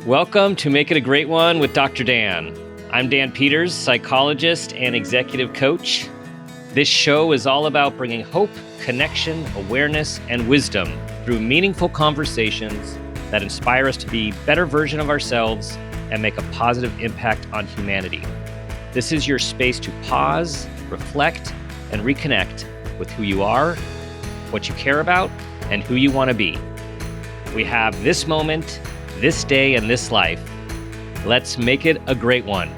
Welcome to Make It a Great One with Dr. Dan. I'm Dan Peters, psychologist and executive coach. This show is all about bringing hope, connection, awareness, and wisdom through meaningful conversations that inspire us to be a better version of ourselves and make a positive impact on humanity. This is your space to pause, reflect, and reconnect with who you are, what you care about, and who you want to be. We have this moment, this day, and this life. Let's make it a great one.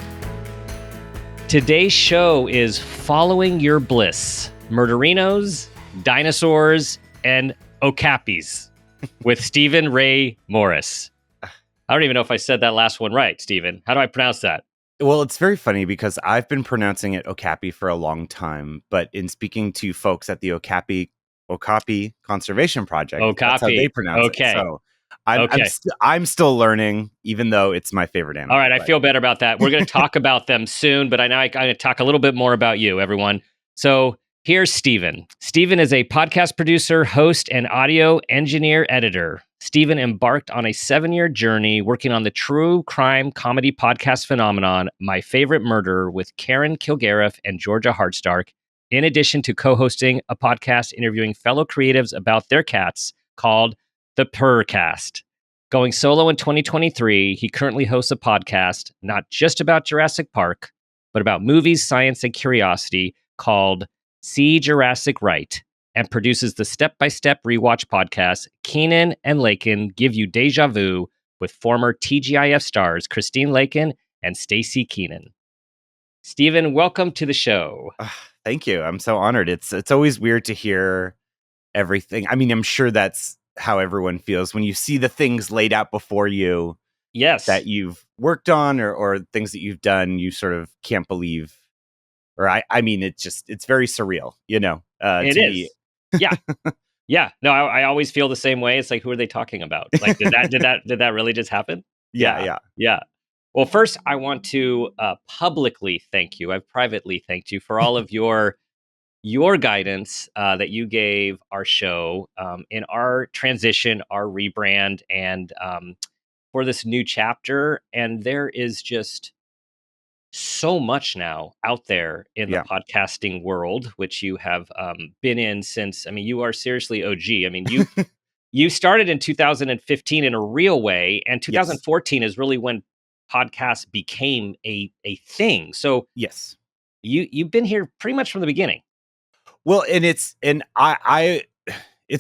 Today's show is Following Your Bliss, Murderinos, Dinosaurs, and Okapis with Stephen Ray Morris. I don't even know if I said that last one right, Stephen. How do I pronounce that? Well, it's very funny because I've been pronouncing it Okapi for a long time, but in speaking to folks at the Okapi Conservation Project, that's how they pronounce it. So I'm still learning, even though it's my favorite animal. All right, I feel better about that. We're going to talk about them soon, but I'm going to talk a little bit more about you, everyone. So here's Stephen. Stephen is a podcast producer, host, and audio engineer editor. Stephen embarked on a 7-year journey working on the true crime comedy podcast phenomenon, My Favorite Murder, with Karen Kilgariff and Georgia Hardstark, in addition to co-hosting a podcast interviewing fellow creatives about their cats called the Purrrcast. Going solo in 2023, he currently hosts a podcast not just about Jurassic Park, but about movies, science, and curiosity called See Jurassic Right, and produces the step-by-step rewatch podcast Keanan and Lakin Give You Déjà Vu with former TGIF stars Christine Lakin and Stacy Keanan. Stephen, welcome to the show. Thank you. I'm so honored. It's always weird to hear everything. I mean, I'm sure that's how everyone feels when you see the things laid out before you. Yes. That you've worked on or things that you've done, you sort of can't believe. Or I mean, it's very surreal, you know. It is. Yeah. Yeah. No, I always feel the same way. It's like, who are they talking about? Like, did that really just happen? Yeah. Well, first, I want to publicly thank you. I've privately thanked you for all of your guidance that you gave our show in our transition, our rebrand, and for this new chapter. And there is just so much now out there in the podcasting world, which you have been in since, I mean, you are seriously OG. I mean, you started in 2015 in a real way, and 2014 is really when podcasts became a thing. So yes, you've been here pretty much from the beginning. Well, and it's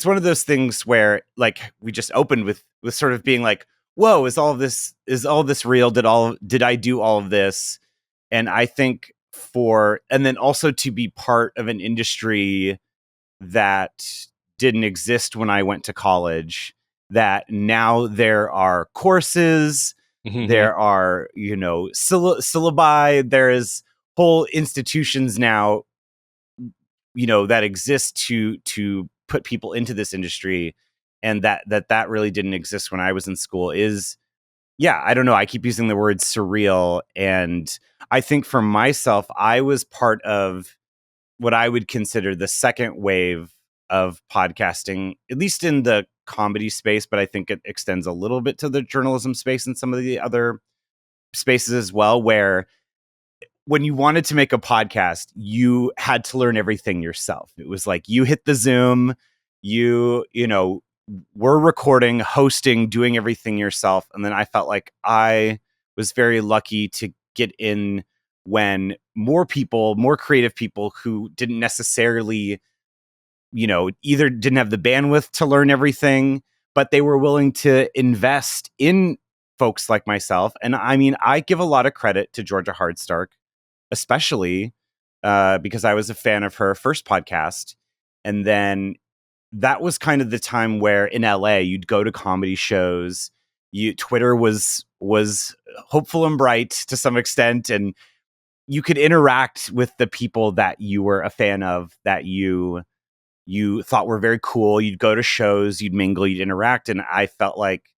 one of those things where, like, we just opened with sort of being like, whoa, is all of this real? Did I do all of this? And I think and then also to be part of an industry that didn't exist when I went to college, that now there are courses, there are, syllabi, there is whole institutions now, that exist to put people into this industry, and that really didn't exist when I was in school is, I don't know. I keep using the word surreal. And I think for myself, I was part of what I would consider the second wave of podcasting, at least in the comedy space, but I think it extends a little bit to the journalism space and some of the other spaces as well, where when you wanted to make a podcast, you had to learn everything yourself. It was like you hit the Zoom, we're recording, hosting, doing everything yourself. And then I felt like I was very lucky to get in when more creative people who didn't necessarily, either didn't have the bandwidth to learn everything, but they were willing to invest in folks like myself. And I mean, I give a lot of credit to Georgia Hardstark, especially because I was a fan of her first podcast. And then that was kind of the time where in LA you'd go to comedy shows. Twitter was hopeful and bright to some extent, and you could interact with the people that you were a fan of, that you thought were very cool. You'd go to shows, you'd mingle, you'd interact, and I felt like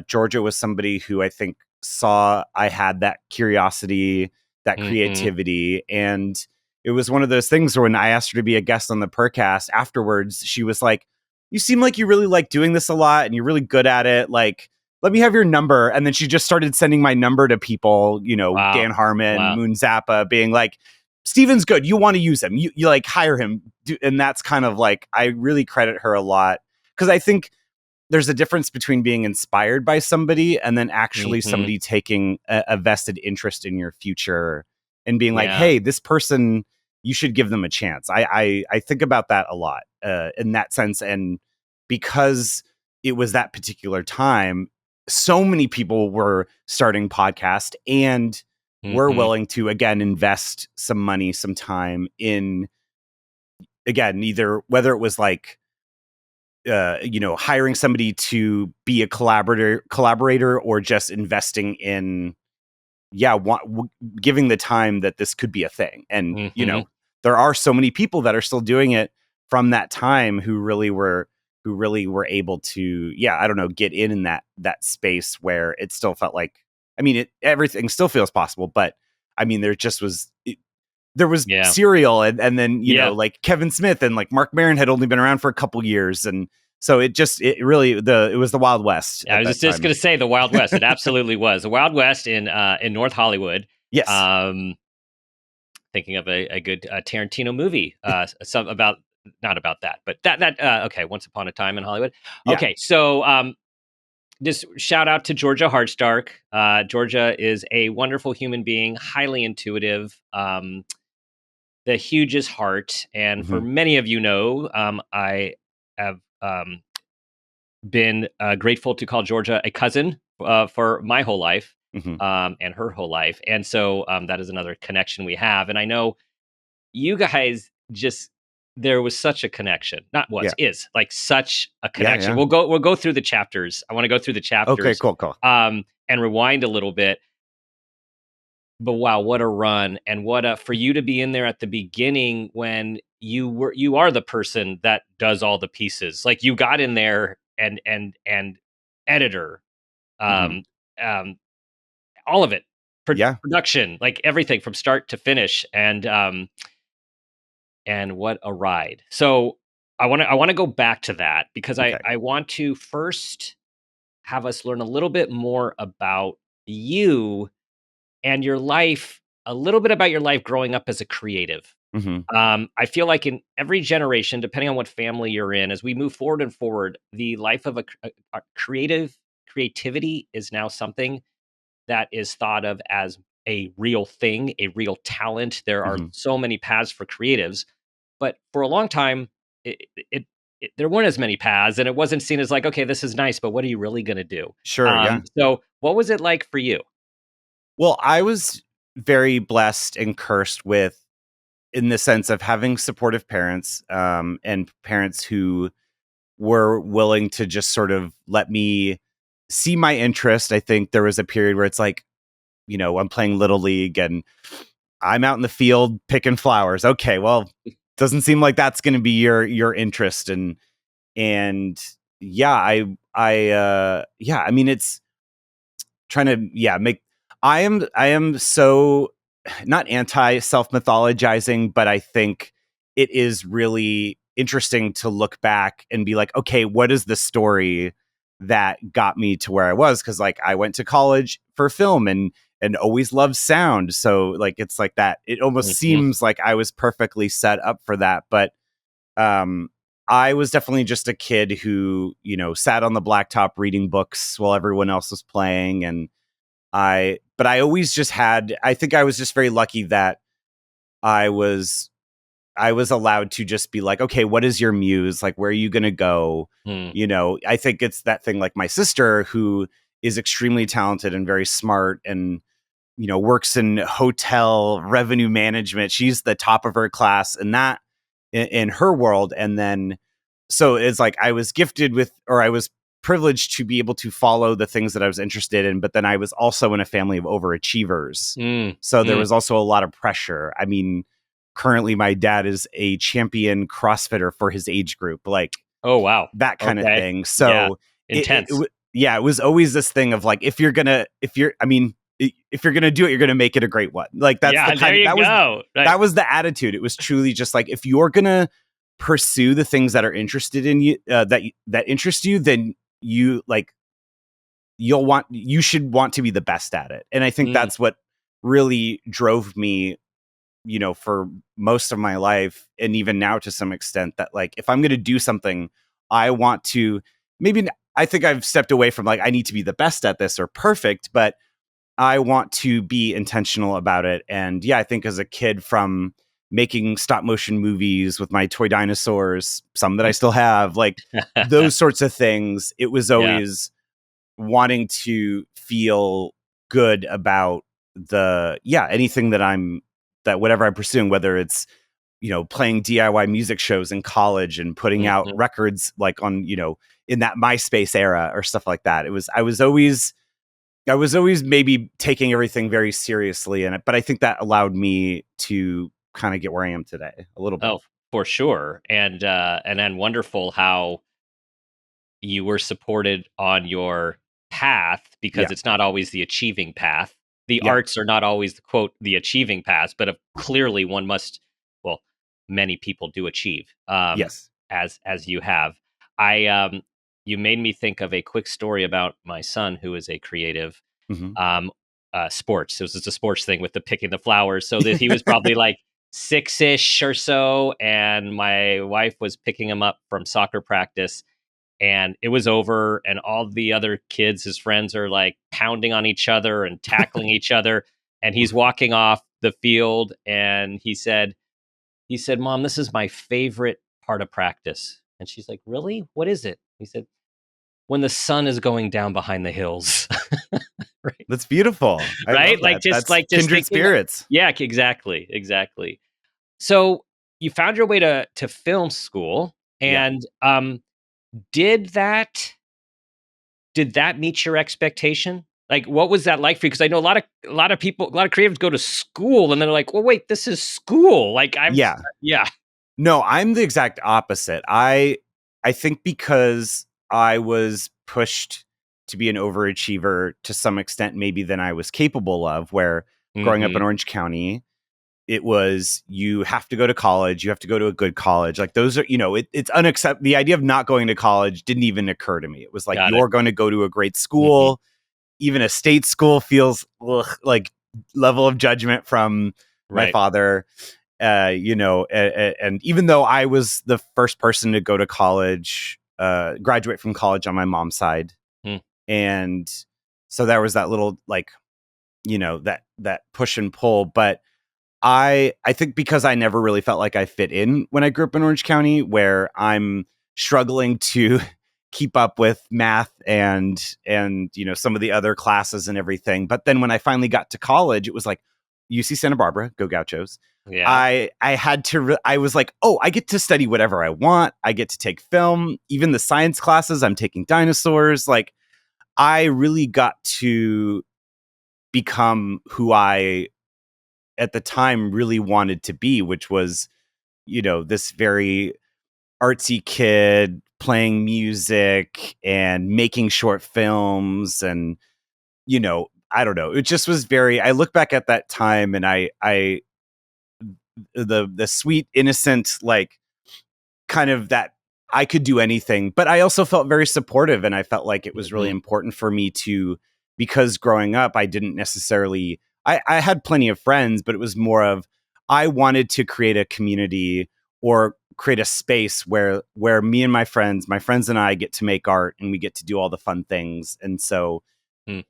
Georgia was somebody who I think saw I had that curiosity, that creativity, and it was one of those things where when I asked her to be a guest on the Purrrcast afterwards, she was like, you seem like you really like doing this a lot and you're really good at it. Like, let me have your number. And then she just started sending my number to people, Wow. Dan Harmon, Wow. Moon Zappa, being like, Steven's good. You want to use him. You like hire him. And that's kind of like, I really credit her a lot. Because I think there's a difference between being inspired by somebody and then actually somebody taking a vested interest in your future and being like, hey, this person, you should give them a chance. I think about that a lot in that sense. And because it was that particular time, so many people were starting podcasts and were willing to, again, invest some money, some time in, again, either whether it was like, hiring somebody to be a collaborator or just investing in, giving the time that this could be a thing. And, there are so many people that are still doing it from that time who really were able to, I don't know, get in that space where it still felt like, I mean, everything still feels possible, but I mean, there just was, there was Serial and then, like Kevin Smith and like Mark Maron had only been around for a couple years. And so it was the Wild West. I was just going to say the Wild West. It absolutely was the Wild West in North Hollywood. Yes. Thinking of a good Tarantino movie, not about that, but that okay. Once Upon a Time in Hollywood. Yeah. Okay. So, just shout out to Georgia Hardstark. Georgia is a wonderful human being, highly intuitive, the hugest heart. And for many of I have been grateful to call Georgia a cousin for my whole life and her whole life. And so that is another connection we have. And I know you guys there was such a connection, is like such a connection. We'll go through the chapters. I want to go through the chapters. Okay, cool. And rewind a little bit. But wow, what a run. And for you to be in there at the beginning when you are the person that does all the pieces. Like you got in there and editor, all of it, production, like everything from start to finish. And what a ride. So I want to go back to that because I want to first have us learn a little bit more about you and your life, a little bit about your life growing up as a creative. I feel like in every generation, depending on what family you're in, as we move forward, the life of a creativity is now something that is thought of as a real thing, a real talent. There are so many paths for creatives, but for a long time, there weren't as many paths, and it wasn't seen as like, okay, this is nice, but what are you really going to do? Sure. So what was it like for you? Well, I was very blessed and cursed in the sense of having supportive parents, and parents who were willing to just sort of let me see my interest. I think there was a period where it's like, I'm playing Little League and I'm out in the field picking flowers. Okay, well, doesn't seem like that's going to be your interest. I mean, it's trying to, make, I am so not anti self-mythologizing, but I think it is really interesting to look back and be like, okay, what is the story that got me to where I was? Because like I went to college for film and always loved sound. So like it's like that. It almost seems like I was perfectly set up for that. But I was definitely just a kid who, sat on the blacktop reading books while everyone else was playing. And I always just I think I was just very lucky that I was allowed to just be like, okay, what is your muse? Like, where are you going to go? I think it's that thing like my sister, who is extremely talented and very smart and, works in hotel revenue management. She's the top of her class and that in her world. And then, so it's like, I was gifted with, or I was privileged to be able to follow the things that I was interested in, but then I was also in a family of overachievers. So there was also a lot of pressure. I mean, currently my dad is a champion CrossFitter for his age group, like, oh wow, that kind of thing. So intense. It was always this thing of like, if you're gonna do it, you're gonna make it a great one. Like that's the kind of, that was the attitude. It was truly just like, if you're gonna pursue the things that are interested in you, that interest you, then you like, you should want to be the best at it. And I think that's what really drove me, for most of my life, and even now to some extent, that like, if I'm going to do something, I want to, I think I've stepped away from like, I need to be the best at this or perfect, but I want to be intentional about it. And yeah, I think as a kid, from making stop motion movies with my toy dinosaurs, some that I still have, like those sorts of things, it was always wanting to feel good about anything that whatever I'm pursuing, whether it's, playing DIY music shows in college and putting out records like on, in that MySpace era or stuff like that. I was always maybe taking everything very seriously in it, but I think that allowed me to kind of get where I am today a little bit. Oh, for sure. And then wonderful how you were supported on your path, because it's not always the achieving path. The arts are not always the quote, the achieving path, but clearly one must, well, many people do achieve. Yes. As you have. You made me think of a quick story about my son, who is a creative. Sports. It was just a sports thing with the picking the flowers. So that he was probably like 6-ish or so, and my wife was picking him up from soccer practice, and it was over, and all the other kids, his friends, are like pounding on each other and tackling each other, and he's walking off the field, and he said, "Mom, this is my favorite part of practice." And she's like, "Really? What is it?" He said, "When the sun is going down behind the hills." Right. That's beautiful. Right? Like just kindred spirits. Yeah, exactly. So you found your way to film school, and did that meet your expectation? Like, what was that like for you? Because I know a lot of people, a lot of creatives go to school and they're like, well, wait, this is school. Like, No, I'm the exact opposite. I think because I was pushed to be an overachiever to some extent, maybe than I was capable of, where growing up in Orange County, it was, you have to go to college, you have to go to a good college. Like those are, it's unacceptable. The idea of not going to college didn't even occur to me. It was like, you're going to go to a great school. Even a state school feels like level of judgment from my father. And even though I was the first person to go to college, graduate from college on my mom's side. And so there was that little, like, that push and pull. But I think because I never really felt like I fit in when I grew up in Orange County, where I'm struggling to keep up with math and some of the other classes and everything. But then when I finally got to college, it was like UC Santa Barbara, go Gauchos. Yeah. I had to, I was like, oh, I get to study whatever I want. I get to take film, even the science classes. I'm taking dinosaurs. Like, I really got to become who I, at the time, really wanted to be, which was, this very artsy kid playing music and making short films. And, I don't know. It just was I look back at that time, and the sweet, innocent, like, kind of that I could do anything, but I also felt very supportive, and I felt like it was really important for me because growing up, I didn't necessarily, I had plenty of friends, but it was more of, I wanted to create a community or create a space where me and my friends and I get to make art, and we get to do all the fun things. And so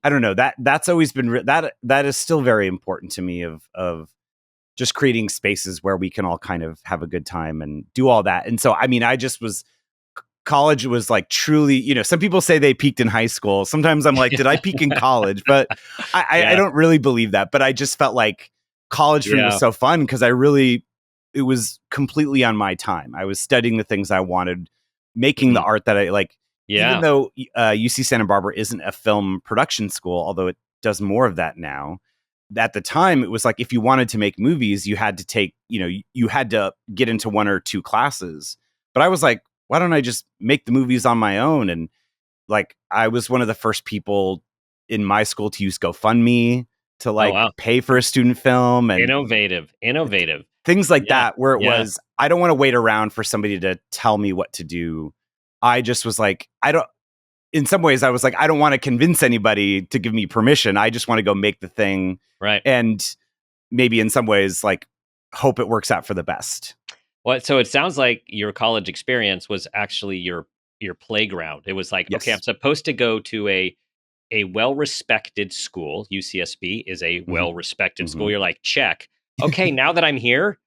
I don't know, that's always been, that is still very important to me, of just creating spaces where we can all kind of have a good time and do all that. And so, I mean, college was like truly, some people say they peaked in high school. Sometimes I'm like, did I peak in college? But I don't really believe that. But I just felt like college for me was so fun, because it was completely on my time. I was studying the things I wanted, making the art that I like. Even though UC Santa Barbara isn't a film production school, although it does more of that now, at the time, it was like, if you wanted to make movies, you had to take, you had to get into one or two classes. But I was like, why don't I just make the movies on my own? And like, I was one of the first people in my school to use GoFundMe to pay for a student film, and innovative things like that, where it was, I don't want to wait around for somebody to tell me what to do. I just was like, in some ways I was like, I don't want to convince anybody to give me permission. I just want to go make the thing. Right. And maybe in some ways, like, hope it works out for the best. Well, so it sounds like your college experience was actually your playground. It was like, okay, I'm Yes. supposed to go to a well-respected school. UCSB is a Mhm. well-respected school. Mhm. You're like, check. Okay, now that I'm here,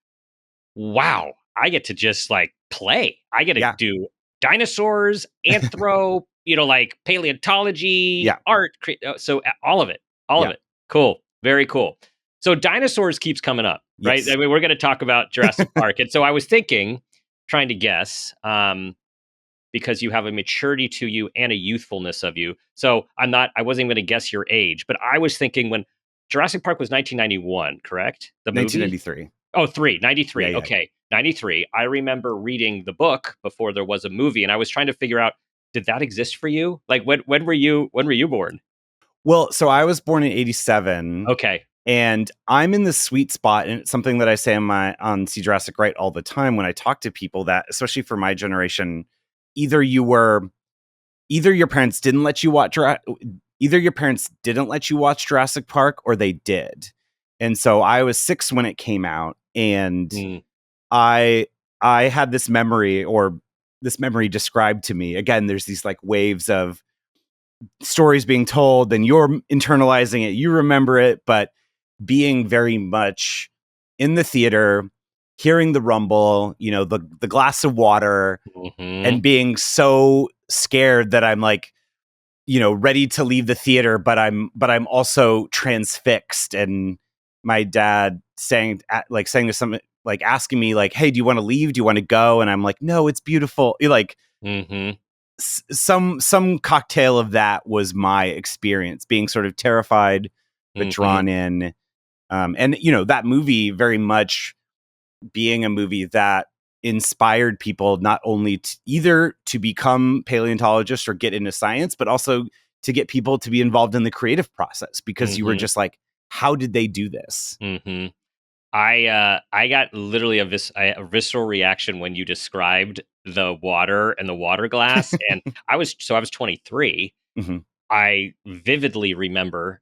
wow, I get to just like play. I get to Yeah. do dinosaurs, anthro, like paleontology, Yeah. art. So all of it, all of Yeah. it. Cool, very cool. So dinosaurs keeps coming up, right? Yes. I mean, we're going to talk about Jurassic Park, and so I was thinking, trying to guess, because you have a maturity to you and a youthfulness of you. So I wasn't going to guess your age, but I was thinking when Jurassic Park was 1991, correct? The movie? 1993. Oh, Yeah. 93. Yeah. Okay. 93. I remember reading the book before there was a movie, and I was trying to figure out, did that exist for you? Like when were you born? Well, so I was born in 87. Okay. And I'm in the sweet spot, and it's something that I say on See Jurassic Right all the time when I talk to people, that especially for my generation, either your parents didn't let you watch either your parents didn't let you watch Jurassic Park, or they did. And so I was 6 when it came out, and Mm, I I had this memory described to me. Again, there's these like waves of stories being told, and you're internalizing it, you remember it, but being very much in the theater, hearing the rumble, the glass of water, and mhm, being so scared that I'm like, ready to leave the theater, but I'm also transfixed. And my dad saying to something, like asking me like, hey, do you want to leave? Do you want to go? And I'm like, no, it's beautiful. Like, mhm, some cocktail of that was my experience, being sort of terrified but mhm, drawn in. And that movie very much being a movie that inspired people not only either to become paleontologists or get into science, but also to get people to be involved in the creative process, because you were mhm, just like, how did they do this? mhm. I got literally a visceral reaction when you described the water and the water glass, and I was 23. Hmm. I vividly remember.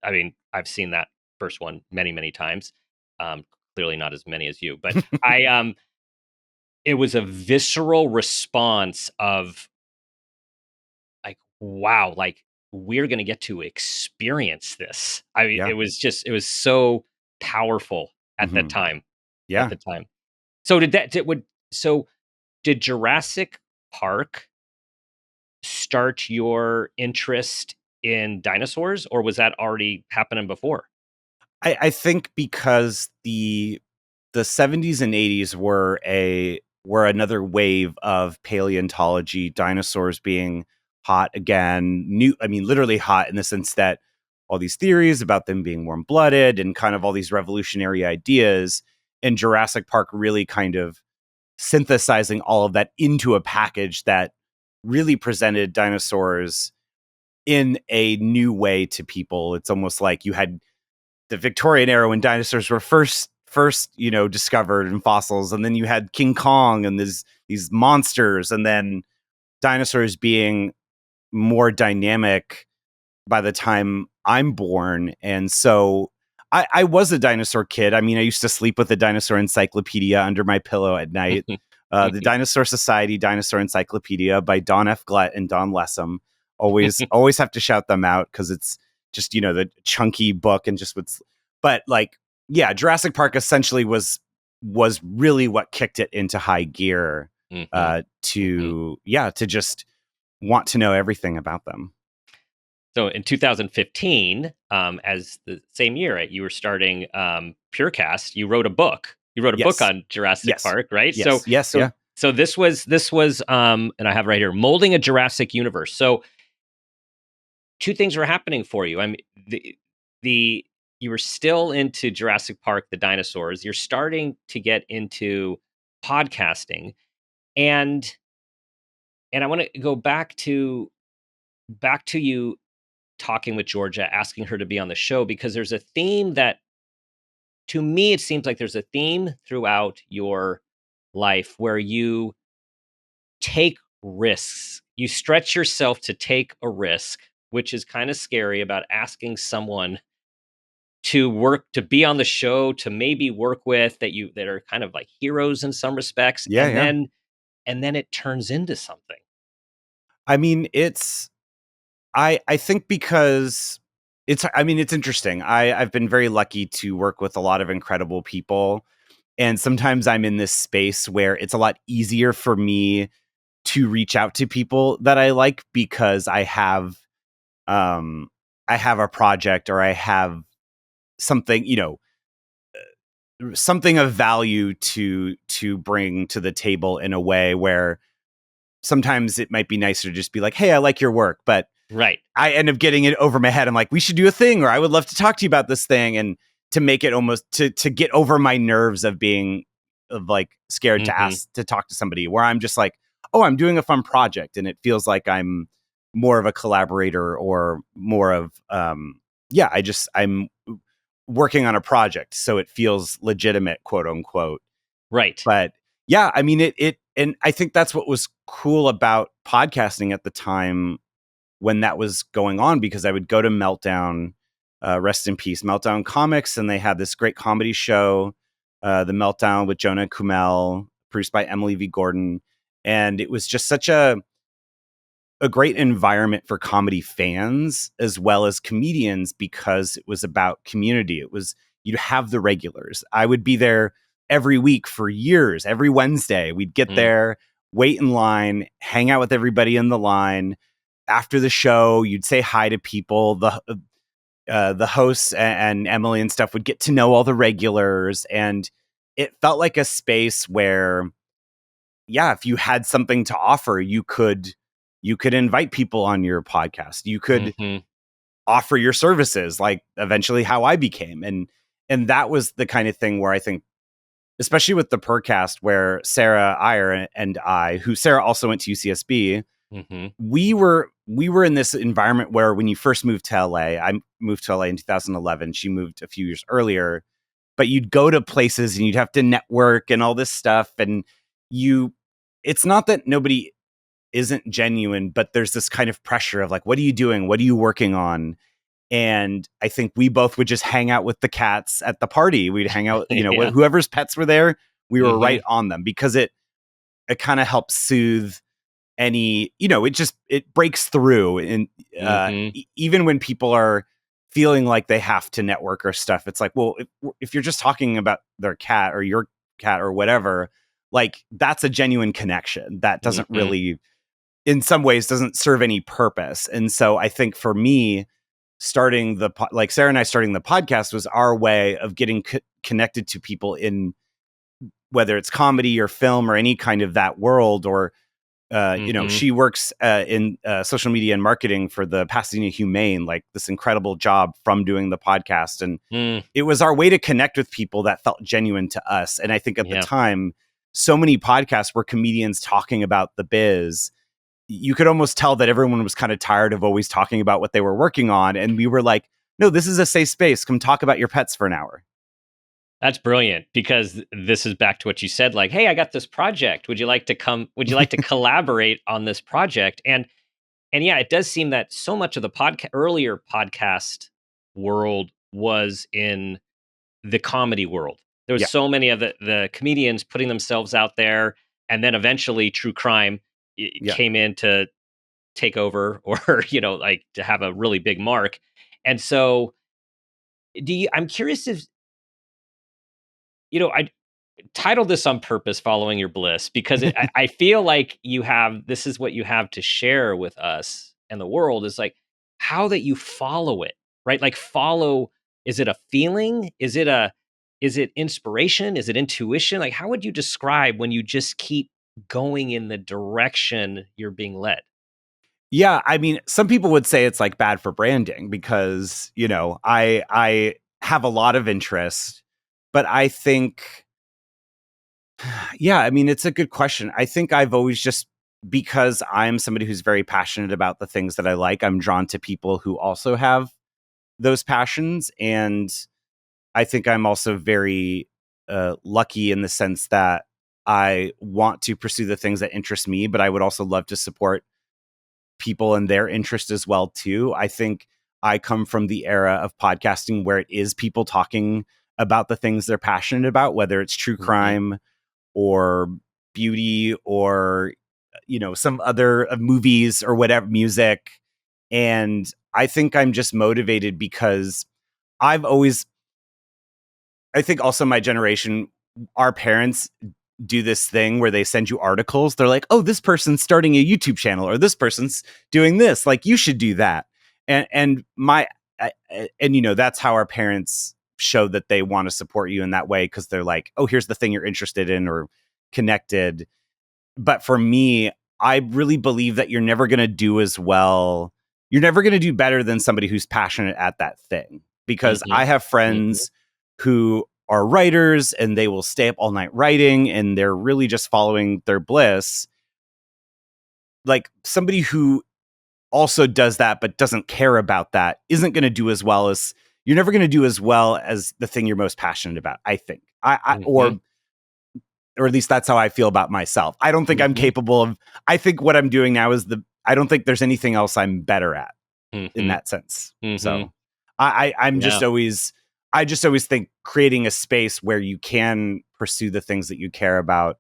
I mean, I've seen that first one many, many times. Um, Clearly not as many as you, but it was a visceral response of like, wow, like we're gonna get to experience this. I mean, Yeah. it was so powerful at the Hmm. time. At Yeah. the time. So did that did would so did Jurassic Park start your interest in dinosaurs, or was that already happening before? I think because the 70s and 80s were another wave of paleontology, dinosaurs being hot again. I mean, literally hot in the sense that all these theories about them being warm-blooded and kind of all these revolutionary ideas, and Jurassic Park really kind of synthesizing all of that into a package that really presented dinosaurs in a new way to people. It's almost like you had the Victorian era when dinosaurs were first discovered in fossils, and then you had King Kong and these monsters, and then dinosaurs being more dynamic by the time I'm born. And so I was a dinosaur kid. I mean, I used to sleep with the dinosaur encyclopedia under my pillow at night. The Dinosaur Society Dinosaur Encyclopedia by Don F. Glett and Don Lessem. Always have to shout them out because it's just, the chunky book and just what's, but like, yeah, Jurassic Park essentially was really what kicked it into high gear, Mhm, mhm. to just want to know everything about them. So in 2015, as the same year, right, you were starting Purrrcast. You wrote a book. You wrote a book Yes. on Jurassic Yes. Park, right? So Yes. Yes. so Yeah. so this was and I have right here, molding a Jurassic universe. So two things were happening for you. I mean, the you were still into Jurassic Park, the dinosaurs. You're starting to get into podcasting, and I want to go back to you talking with Georgia, asking her to be on the show because there's a theme that to me it seems like there's a theme throughout your life where you take risks you stretch yourself to take a risk, which is kind of scary, about asking someone to be on the show, to maybe work with, that are kind of like heroes in some respects, Yeah, yeah. and then it turns into something. I mean, I think because it's interesting. I've been very lucky to work with a lot of incredible people. And sometimes I'm in this space where it's a lot easier for me to reach out to people that I like because I have a project, or I have something, something of value to bring to the table, in a way where sometimes it might be nicer to just be like, "Hey, I like your work," but Right. I end up getting it over my head. I'm like, "We should do a thing," or "I would love to talk to you about this thing," and to make it almost to get over my nerves of being like scared to Mhm. ask to talk to somebody, where I'm just like, "Oh, I'm doing a fun project," and it feels like I'm more of a collaborator, or more of yeah, I'm working on a project, so it feels legitimate, quote unquote. Right. But yeah, I mean, and I think that's what was cool about podcasting at the time when that was going on, because I would go to Meltdown, rest in peace, Meltdown Comics, and they had this great comedy show, The Meltdown with Jonah Kumel, produced by Emily V. Gordon. And it was just such a great environment for comedy fans as well as comedians, because it was about community. You'd have the regulars. I would be there every week for years. Every Wednesday, we'd get Mm. there, wait in line, hang out with everybody in the line. After the show, you'd say hi to people. The hosts and Emily and stuff would get to know all the regulars, and it felt like a space where, yeah, if you had something to offer, you could invite people on your podcast. You could Mhm. offer your services, like eventually how I became. And that was the kind of thing where I think, especially with the Purrrcast, where Sarah Iyer and I, who Sarah also went to UCSB, Mhm. we were in this environment where, when you first moved to LA, I moved to LA in 2011. She moved a few years earlier, but you'd go to places and you'd have to network and all this stuff. And you, it's not that nobody isn't genuine, but there's this kind of pressure of like, what are you doing? What are you working on? And I think we both would just hang out with the cats at the party. We'd hang out, Yeah. whoever's pets were there, we were Mhm. right on them, because it kind of helps soothe any, it breaks through. And Mhm. even when people are feeling like they have to network or stuff, it's like, well, if you're just talking about their cat or your cat or whatever, like, that's a genuine connection that doesn't Mhm. really, in some ways, doesn't serve any purpose. And so I think for me, like Sarah and I starting the podcast was our way of getting connected to people, in whether it's comedy or film or any kind of that world. Or Mhm. she works in social media and marketing for the Pasadena Humane, like this incredible job from doing the podcast. And Mm. it was our way to connect with people that felt genuine to us. And I think at the Yeah. time, so many podcasts were comedians talking about the biz. You could almost tell that everyone was kind of tired of always talking about what they were working on. And we were like, no, this is a safe space. Come talk about your pets for an hour. That's brilliant, because this is back to what you said, like, "Hey, I got this project. Would you like to collaborate on this project?" And yeah, it does seem that so much of the earlier podcast world was in the comedy world. There was Yeah. so many of the comedians putting themselves out there, and then eventually true crime Yeah. came in to take over, or like, to have a really big mark. And so, I'm curious if I titled this on purpose, "Following Your Bliss," because I feel like this is what you have to share with us and the world, is like how that you follow it, right? Like, follow, is it a feeling? Is it inspiration? Is it intuition? Like, how would you describe when you just keep going in the direction you're being led? Yeah, I mean, some people would say it's like bad for branding, because, I have a lot of interest, but I think, yeah, I mean, it's a good question. I think I've always just, because I'm somebody who's very passionate about the things that I like, I'm drawn to people who also have those passions. And I think I'm also very lucky in the sense that I want to pursue the things that interest me, but I would also love to support people and their interest as well too. I think I come from the era of podcasting where it is people talking about the things they're passionate about, whether it's true crime or beauty or some other movies or whatever, music. And I think I'm just motivated because I think also my generation, our parents do this thing where they send you articles. They're like, oh, this person's starting a YouTube channel, or this person's doing this. Like, you should do that. And that's how our parents show that they want to support you in that way. Cause they're like, oh, here's the thing you're interested in or connected. But for me, I really believe that you're never going to do as well. You're never going to do better than somebody who's passionate at that thing. Because I have friends who are writers and they will stay up all night writing and they're really just following their bliss. Like, somebody who also does that but doesn't care about that isn't going to do as well as you're never going to do as well as the thing you're most passionate about, I think. Or at least that's how I feel about myself. I don't think I'm capable of, I think what I'm doing now is I don't think there's anything else I'm better at in that sense. So I just always think creating a space where you can pursue the things that you care about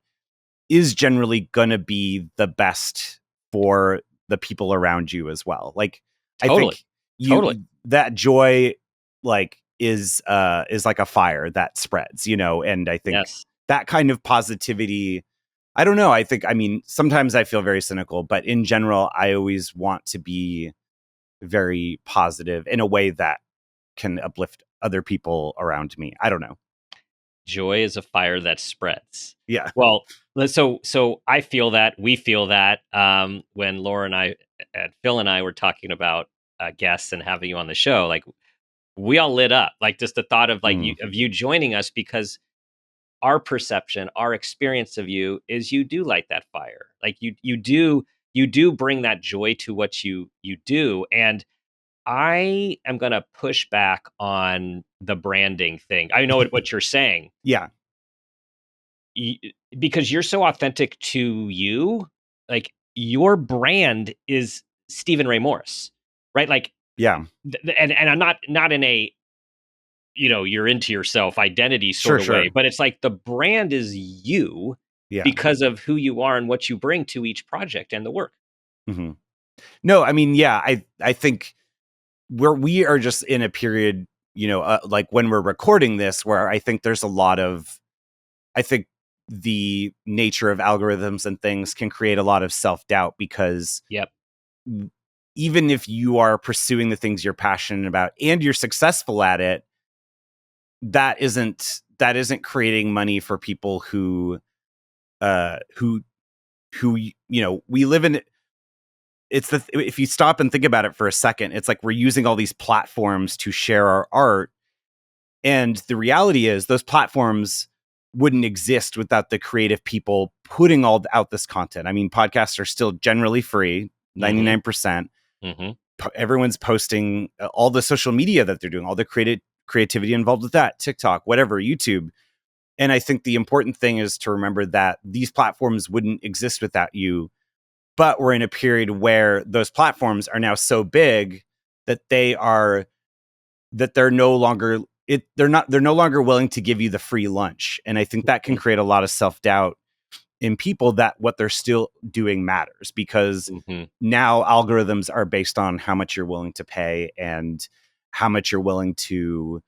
is generally going to be the best for the people around you as well. Like, Totally. I think that joy, like, is like a fire that spreads, and I think that kind of positivity, I don't know. I mean, sometimes I feel very cynical, but in general, I always want to be very positive in a way that can uplift other people around me. I don't know. Joy is a fire that spreads. Yeah. Well, so I feel that, we feel that, when Laura and I, Phil and I were talking about guests and having you on the show, like, we all lit up, like, just the thought of you joining us, because our perception, our experience of you is you do light that fire. Like, you do bring that joy to what you do. And I am going to push back on the branding thing. I know what you're saying. Yeah. Because you're so authentic to you, like, your brand is Stephen Ray Morris, right? Like, yeah. And I'm not in a, you're into yourself identity sort of way, but it's like the brand is you because of who you are and what you bring to each project and the work. Mm-hmm. No, I mean, yeah, I think we are just in a period, like when we're recording this, where I think there's a lot of, I think the nature of algorithms and things can create a lot of self-doubt because even if you are pursuing the things you're passionate about and you're successful at it, that isn't creating money for people who we live in. If you stop and think about it for a second, it's like we're using all these platforms to share our art. And the reality is those platforms wouldn't exist without the creative people putting all out this content. I mean, podcasts are still generally free, 99%. Everyone's posting all the social media that they're doing, all the creativity involved with that, TikTok, whatever, YouTube. And I think the important thing is to remember that these platforms wouldn't exist without you. But we're in a period where those platforms are now so big that they're no longer willing to give you the free lunch. And I think that can create a lot of self-doubt in people that what they're still doing matters, because now algorithms are based on how much you're willing to pay and how much you're willing to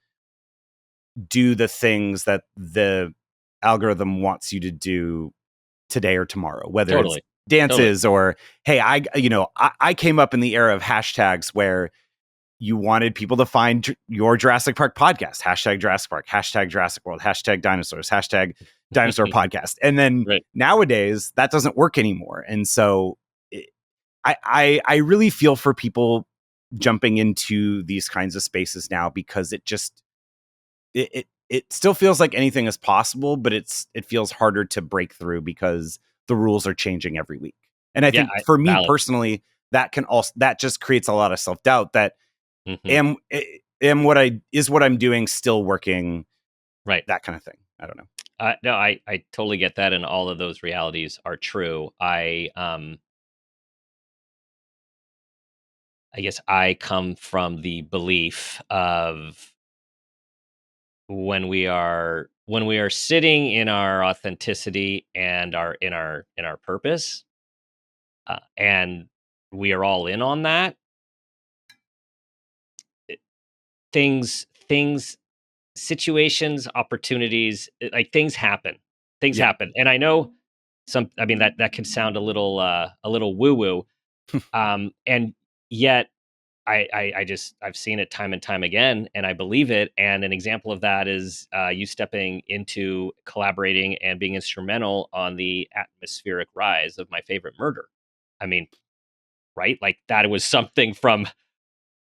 do the things that the algorithm wants you to do today or tomorrow, whether it's dances or, hey, I came up in the era of hashtags where you wanted people to find your Jurassic Park podcast, hashtag Jurassic Park, hashtag Jurassic World, hashtag Dinosaurs, hashtag Dinosaur podcast. And then nowadays that doesn't work anymore. And so I really feel for people jumping into these kinds of spaces now, because it still feels like anything is possible, but it feels harder to break through because the rules are changing every week. And I think for me personally, that just creates a lot of self-doubt that am what I'm doing still working, right? That kind of thing. I don't know. No, I totally get that, and all of those realities are true. I guess I come from the belief of when we are sitting in our authenticity and our purpose, and we are all in on that, it- things situations, opportunities, like things happen. Things Yeah. happen. And I know I mean that can sound a little woo woo. And yet I've seen it time and time again, and I believe it. And an example of that is you stepping into collaborating and being instrumental on the atmospheric rise of my favorite murder. I mean, right? Like that was something from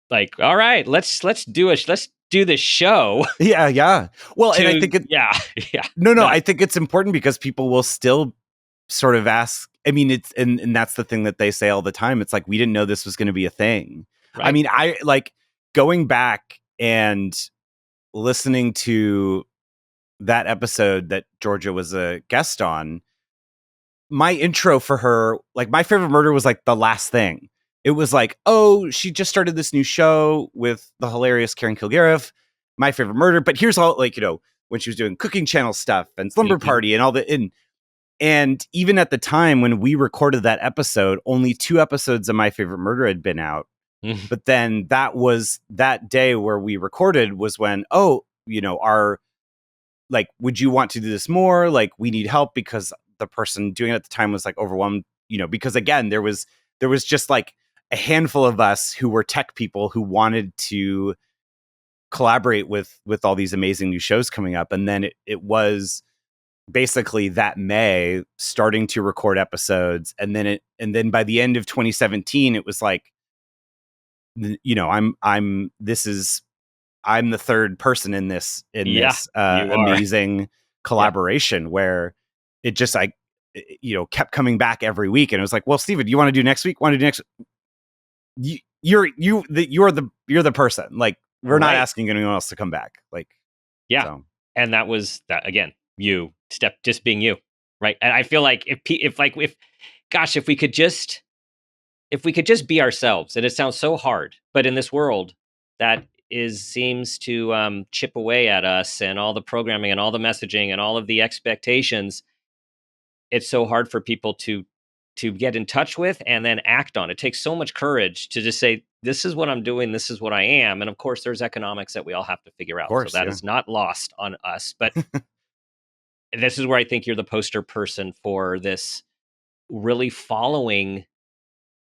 like, all right, let's do this show Yeah, yeah. Well, and I to think it yeah, yeah. no, No, I think it's important because people will still sort of ask. I mean, it's and that's the thing that they say all the time. It's like we didn't know this was going to be a thing. I right? mean, I like going back and listening to that episode that Georgia was a guest on. My intro for her, like my favorite murder was like the last thing. It was like, oh, she just started this new show with the hilarious Karen Kilgariff, my favorite murder. But here's all like, when she was doing cooking channel stuff and slumber Mhm. party and all the and even at the time when we recorded that episode, only 2 episodes of My Favorite Murder had been out. Mhm. But then that day where we recorded was when, oh, our like, would you want to do this more? Like, we need help because the person doing it at the time was like overwhelmed, because again, there was just like a handful of us who were tech people who wanted to collaborate with all these amazing new shows coming up. And then it was basically that May starting to record episodes. And then by the end of 2017, it was like, I'm the third person in this Yeah, you are. amazing Yeah. collaboration where it just like kept coming back every week, and it was like, well, Steven, do you want to do next week? Want to do next? You're the person. Like, we're not Right. asking anyone else to come back. Like, Yeah. so And that was that again, you just being you, right? And I feel like if gosh, if we could just be ourselves, and it sounds so hard, but in this world that is seems to chip away at us and all the programming and all the messaging and all of the expectations, it's so hard for people to get in touch with and then act on. It takes so much courage to just say, this is what I'm doing, this is what I am. And of course, there's economics that we all have to figure of out. So course, that yeah, is not lost on us. But this is where I think you're the poster person for this really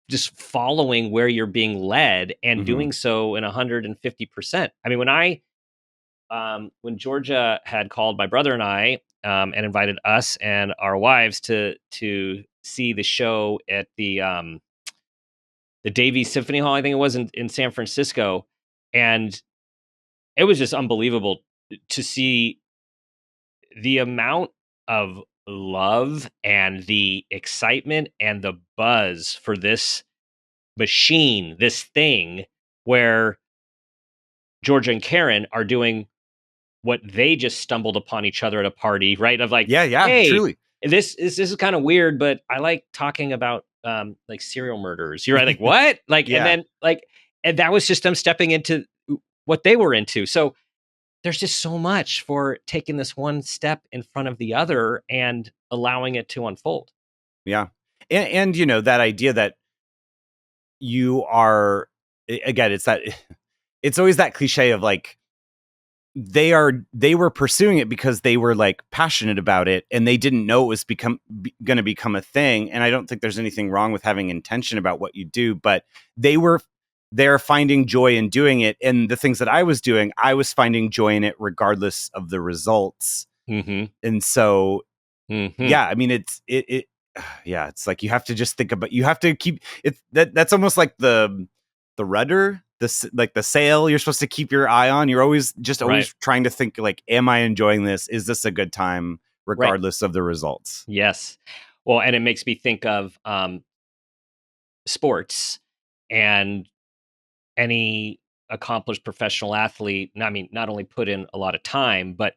just following where you're being led and hmm doing so in 150%. I mean, when Georgia had called my brother and I and invited us and our wives to see the show at the Davies Symphony Hall, I think it was in San Francisco, and it was just unbelievable to see the amount of love and the excitement and the buzz for this machine, this thing where Georgia and Karen are doing what they just stumbled upon each other at a party, right? Of like, yeah, yeah, hey, truly, this is kind of weird, but I like talking about like serial murders. You're right, like what? Like, and yeah, then like, and that was just them stepping into what they were into. So there's just so much for taking this one step in front of the other and allowing it to unfold. yeah, and that idea that you are again, it's that it's always that cliche of like they were pursuing it because they were like passionate about it and they didn't know it was going to become a thing. And I don't think there's anything wrong with having intention about what you do, but they're finding joy in doing it. And the things that I was doing, I was finding joy in it regardless of the results. Mm-hmm. And so Mm-hmm. yeah, I mean, it yeah, it's like you have to just think about, you have to keep it, that's almost like the rudder, like the sail you're supposed to keep your eye on. You're Right. always trying to think like, am I enjoying this? Is this a good time Right. regardless of the results? Yes. Well, and it makes me think of sports and any accomplished professional athlete. I mean, not only put in a lot of time, but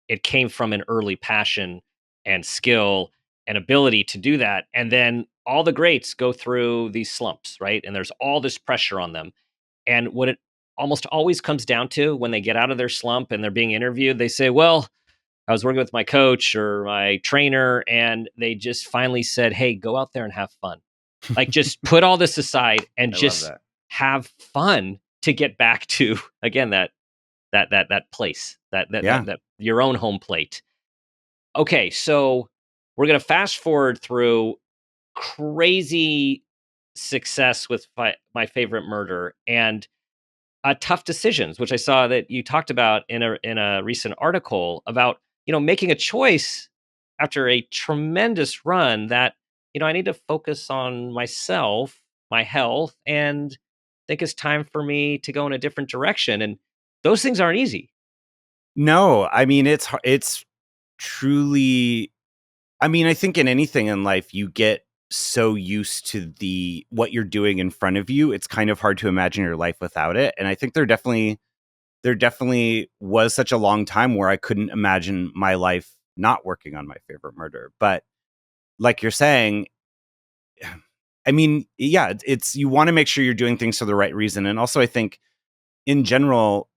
it came from an early passion and skill and ability to do that. And then all the greats go through these slumps, right? And there's all this pressure on them. And what it almost always comes down to when they get out of their slump and they're being interviewed, they say, well, I was working with my coach or my trainer, and they just finally said, hey, go out there and have fun. Like, just put all this aside and I love just that. have fun to get back to, again, that place, Yeah. that your own home plate. Okay, so we're gonna fast forward through crazy success with my favorite murder and tough decisions, which I saw that you talked about in a recent article about, making a choice after a tremendous run that, I need to focus on myself, my health, and think it's time for me to go in a different direction. And those things aren't easy. No, I mean, it's truly, I mean, I think in anything in life, you get so used to what you're doing in front of you, it's kind of hard to imagine your life without it. And I think there definitely was such a long time where I couldn't imagine my life not working on my favorite murder. But like you're saying, I mean, yeah, it's you want to make sure you're doing things for the right reason. And also I think in general,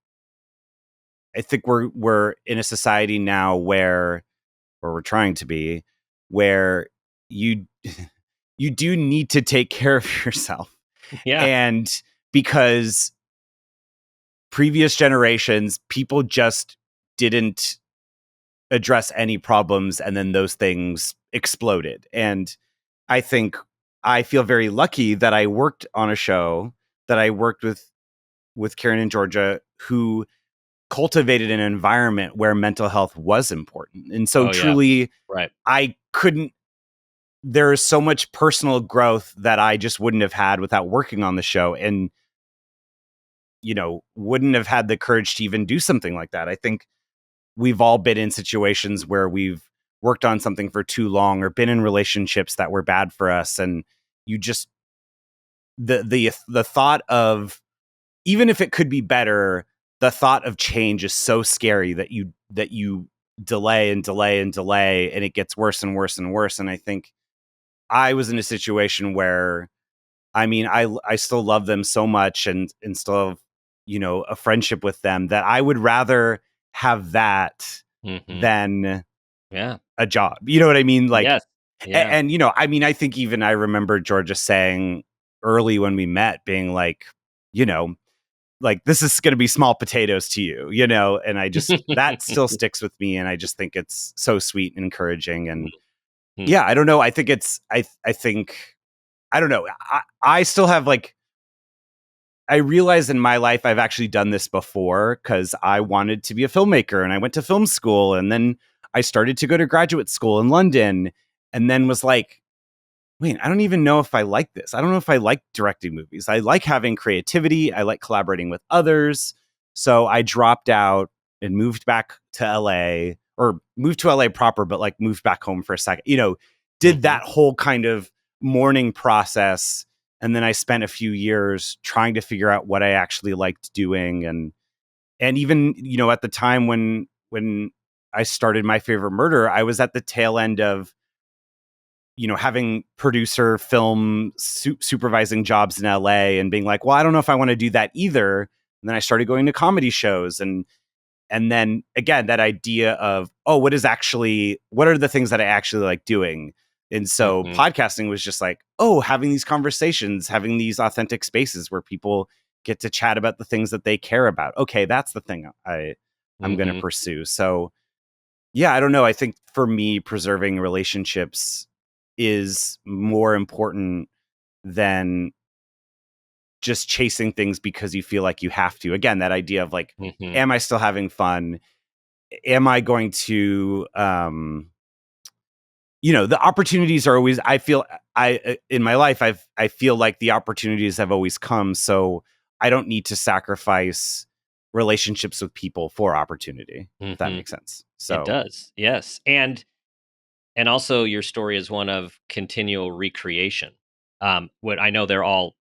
I think we're in a society now where, or we're trying to be, where you you do need to take care of yourself. Yeah. And because previous generations, people just didn't address any problems, and then those things exploded. And I think I feel very lucky that I worked on a show, that I worked with Karen and Georgia, who cultivated an environment where mental health was important. And so Oh yeah. truly, Right. I couldn't, there is so much personal growth that I just wouldn't have had without working on the show, and, wouldn't have had the courage to even do something like that. I think we've all been in situations where we've worked on something for too long or been in relationships that were bad for us. And you just, the thought of, even if it could be better, the thought of change is so scary that you delay and delay and delay, and it gets worse and worse and worse. And I think I was in a situation where, I mean, I still love them so much, and still have, a friendship with them, that I would rather have that Hmm. than Yeah. a job. You know what I mean? Like, Yes. Yeah. and, I mean, I think even I remember Georgia saying early when we met, being like, you know, like, this is going to be small potatoes to you, and I just, that still sticks with me. And I just think it's so sweet and encouraging. And Mhm. yeah, I don't know. I think I think, I don't know. I still have, like, I realize in my life I've actually done this before, because I wanted to be a filmmaker and I went to film school, and then I started to go to graduate school in London, and then was like, wait, I don't even know if I like this. I don't know if I like directing movies. I like having creativity. I like collaborating with others. So I dropped out and moved back to LA, or moved to LA proper, but like moved back home for a second, did Mhm. that whole kind of mourning process. And then I spent a few years trying to figure out what I actually liked doing. And even, at the time when I started my favorite murder, I was at the tail end of, having producer film supervising jobs in LA, and being like, well, I don't know if I want to do that either. And then I started going to comedy shows, and then again, that idea of, oh, what are the things that I actually like doing? And so Mhm. podcasting was just like, oh, having these conversations, having these authentic spaces where people get to chat about the things that they care about. Okay, that's the thing I'm going to Mhm. pursue. So yeah, I don't know. I think for me, preserving relationships is more important than just chasing things because you feel like you have to. Again, that idea of like, Mhm. am I still having fun? Am I going to, the opportunities are always, I feel, in my life, I feel like the opportunities have always come. So I don't need to sacrifice relationships with people for opportunity, if that Mhm. makes sense. It So does. Yes. And also your story is one of continual recreation. What I know they're all,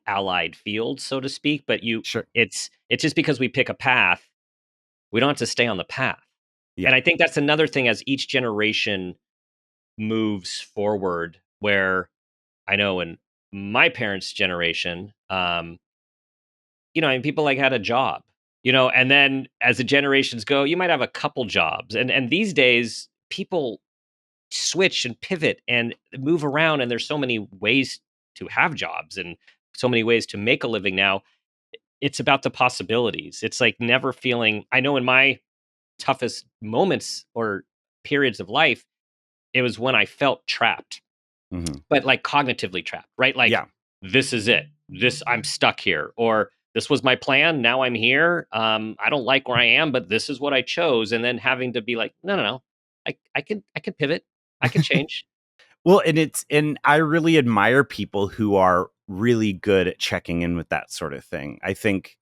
allied fields, so to speak, but sure. it's just because we pick a path, we don't have to stay on the path. Yeah. And I think that's another thing as each generation moves forward where I know in my parents' generation, people like had a job, and then as the generations go, you might have a couple jobs. And these days, people switch and pivot and move around, and there's so many ways to have jobs and so many ways to make a living now. It's about the possibilities. It's like never feeling. I know in my toughest moments or periods of life, it was when I felt trapped, but like cognitively trapped, right? Like, Yeah. this is it. I'm stuck here, or this was my plan. Now I'm here. I don't like where I am, but this is what I chose. And then having to be like, no, no, no, I can pivot. I can change. Well, and I really admire people who are really good at checking in with that sort of thing. I think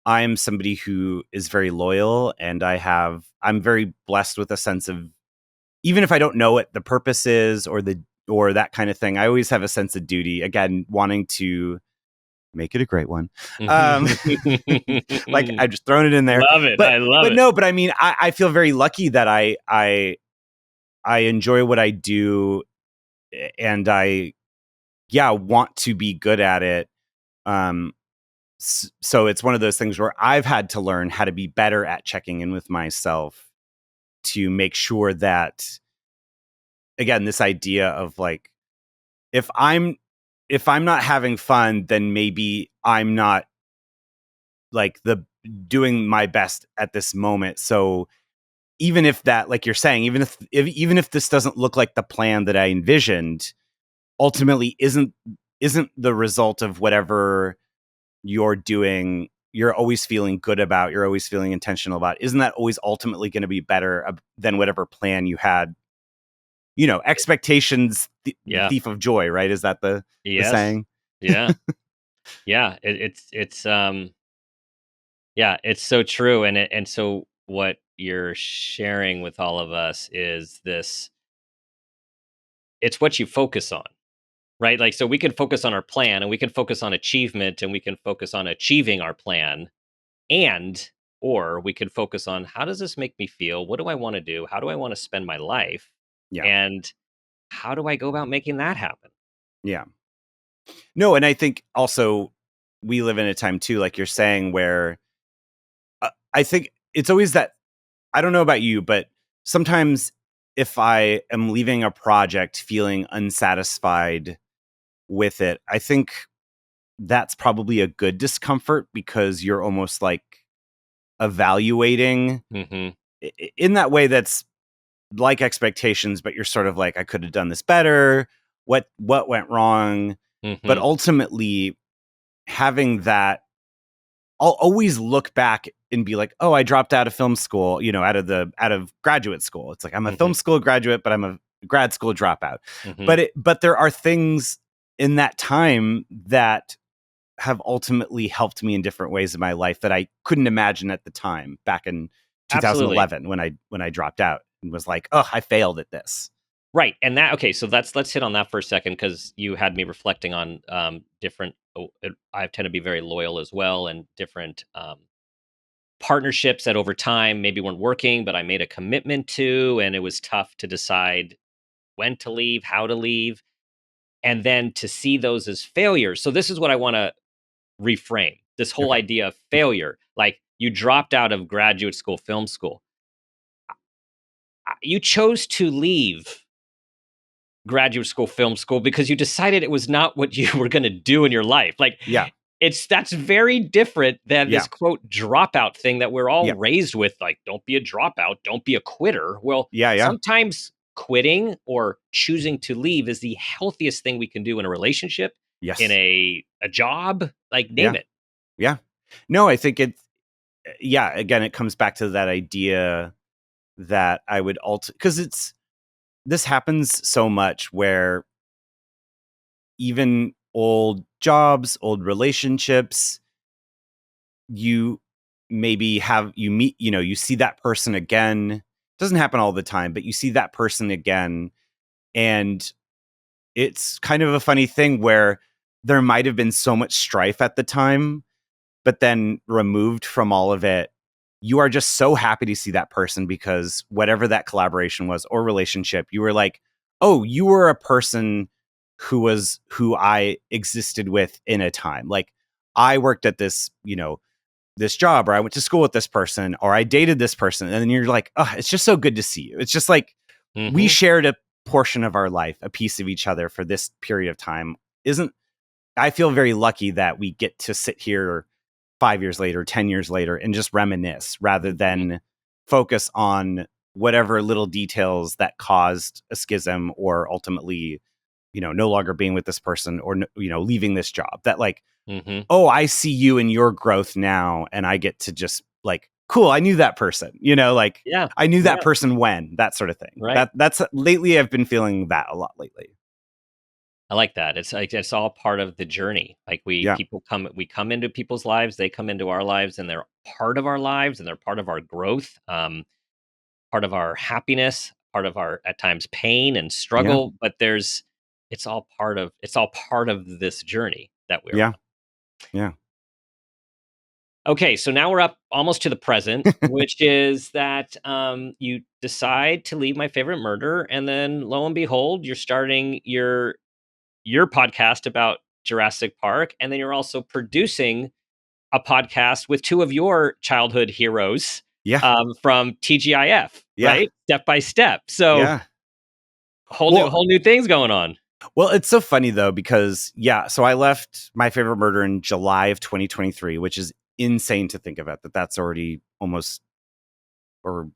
I'm somebody who is very loyal, and I'm very blessed with a sense of, even if I don't know what the purpose is or that kind of thing, I always have a sense of duty, again, wanting to make it a great one. Like, I just thrown it in there. Love it. I love but it. no, but I mean, I feel very lucky that I enjoy what I do, and I want to be good at it. So it's one of those things where I've had to learn how to be better at checking in with myself to make sure that, again, this idea of like, if I'm not having fun, then maybe I'm not like doing my best at this moment. So even if that, like you're saying, even if this doesn't look like the plan that I envisioned, ultimately isn't the result of whatever you're doing, you're always feeling good about, you're always feeling intentional about, isn't that always ultimately going to be better than whatever plan you had? Expectations, the thief of joy, right? Is that the saying? Yeah. Yeah. It's so true. And so what you're sharing with all of us is this, it's what you focus on, right? Like, so we can focus on our plan, and we can focus on achievement, and we can focus on achieving our plan, or we could focus on, how does this make me feel? What do I want to do? How do I want to spend my life? Yeah. And how do I go about making that happen? Yeah. No, and I think also we live in a time too, like you're saying, where I think it's always that, I don't know about you, but sometimes if I am leaving a project feeling unsatisfied with it, I think that's probably a good discomfort, because you're almost like evaluating in that way that's like expectations, but you're sort of like, I could have done this better. What went wrong? But ultimately, having that, I'll always look back and be like, oh, I dropped out of film school, out of graduate school. It's like, I'm a film school graduate, but I'm a grad school dropout. But there are things in that time that have ultimately helped me in different ways in my life that I couldn't imagine at the time, back in 2011. Absolutely. when I dropped out and was like, oh, I failed at this. Right. And okay, so let's hit on that for a second, because you had me reflecting on different. I tend to be very loyal as well, and different partnerships that over time maybe weren't working, but I made a commitment to, and it was tough to decide when to leave, how to leave, and then to see those as failures. So this is what I want to reframe, this whole idea of failure. Like, you dropped out of graduate school, film school. You chose to leave graduate school, film school, because you decided it was not what you were going to do in your life. Like, Yeah. that's very different than Yeah. this quote dropout thing that we're all raised with. Like, don't be a dropout, don't be a quitter. Well, sometimes quitting or choosing to leave is the healthiest thing we can do in a relationship, in a job, like, name it. Yeah. No, I think it's, again, it comes back to that idea that I would because this happens so much, where even old jobs, old relationships, you maybe you meet, you see that person again. It doesn't happen all the time, but you see that person again, and it's kind of a funny thing where there might have been so much strife at the time, but then removed from all of it, you are just so happy to see that person, because whatever that collaboration was or relationship, you were like, oh, you were a person who I existed with in a time. Like I worked at this, this job, or I went to school with this person, or I dated this person. And then you're like, oh, it's just so good to see you. It's just like we shared a portion of our life, a piece of each other for this period of time. I feel very lucky that we get to sit here 5 years later, 10 years later, and just reminisce rather than focus on whatever little details that caused a schism or ultimately, no longer being with this person or, leaving this job. That like, oh, I see you and your growth now. And I get to just like, cool, I knew that person, I knew that person when, that sort of thing. Right. That's lately, I've been feeling that a lot lately. I like that. It's like it's all part of the journey. Like we come into people's lives, they come into our lives, and they're part of our lives, and they're part of our growth, part of our happiness, part of our at times pain and struggle. But it's all part of this journey that we're on. Yeah. Okay, so now we're up almost to the present, which is that you decide to leave My Favorite Murder, and then lo and behold, you're starting your podcast about Jurassic Park, and then you're also producing a podcast with two of your childhood heroes from TGIF, right? Step by Step. So whole new things going on. Well, it's so funny though, because so I left My Favorite Murder in July of 2023, which is insane to think about that's already almost 2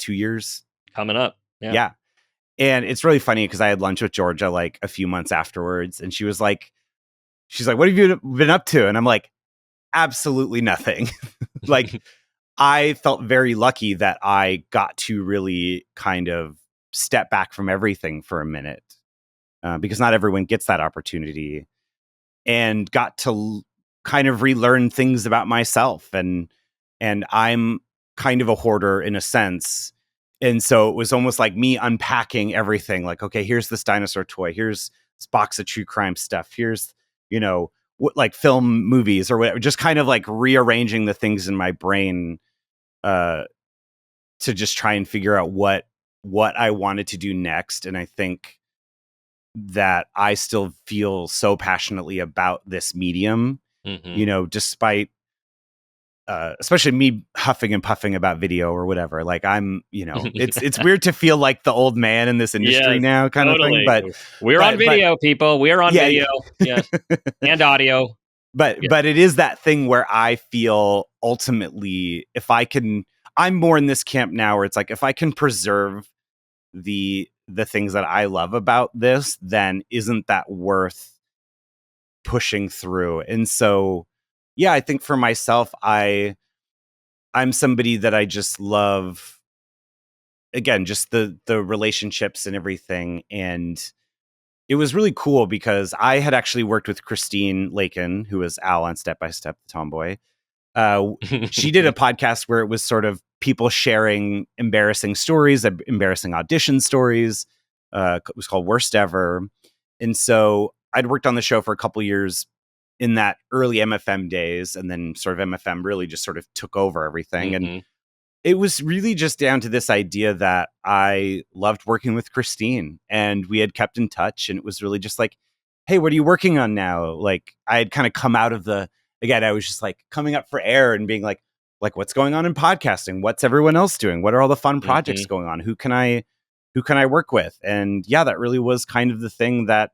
years coming up. Yeah. And it's really funny because I had lunch with Georgia like a few months afterwards, and she's like, what have you been up to? And I'm like, absolutely nothing. Like, I felt very lucky that I got to really kind of step back from everything for a minute, because not everyone gets that opportunity, and got to kind of relearn things about myself. And I'm kind of a hoarder in a sense. And so it was almost like me unpacking everything. Like, okay, here's this dinosaur toy. Here's this box of true crime stuff. Here's, like film movies or whatever. Just kind of like rearranging the things in my brain to just try and figure out what I wanted to do next. And I think that I still feel so passionately about this medium, despite especially me huffing and puffing about video or whatever. Like I'm, it's weird to feel like the old man in this industry now kind of thing, but we're on video, people. We're on video. Yes. And audio. But it is that thing where I feel ultimately I'm more in this camp now where it's like, if I can preserve the things that I love about this, then isn't that worth pushing through? And so, I think for myself, I'm somebody that I just love, again, just the relationships and everything. And it was really cool because I had actually worked with Christine Lakin, who was Al on Step by Step, the tomboy. She did a podcast where it was sort of people sharing embarrassing stories, embarrassing audition stories. It was called Worst Ever. And so I'd worked on the show for a couple years in that early MFM days, and then sort of MFM really just sort of took over everything. And it was really just down to this idea that I loved working with Christine, and we had kept in touch, and it was really just like, hey, what are you working on now? Like I had kind of come out of I was just like coming up for air and being like what's going on in podcasting? What's everyone else doing? What are all the fun projects going on? Who can I work with? And that really was kind of the thing that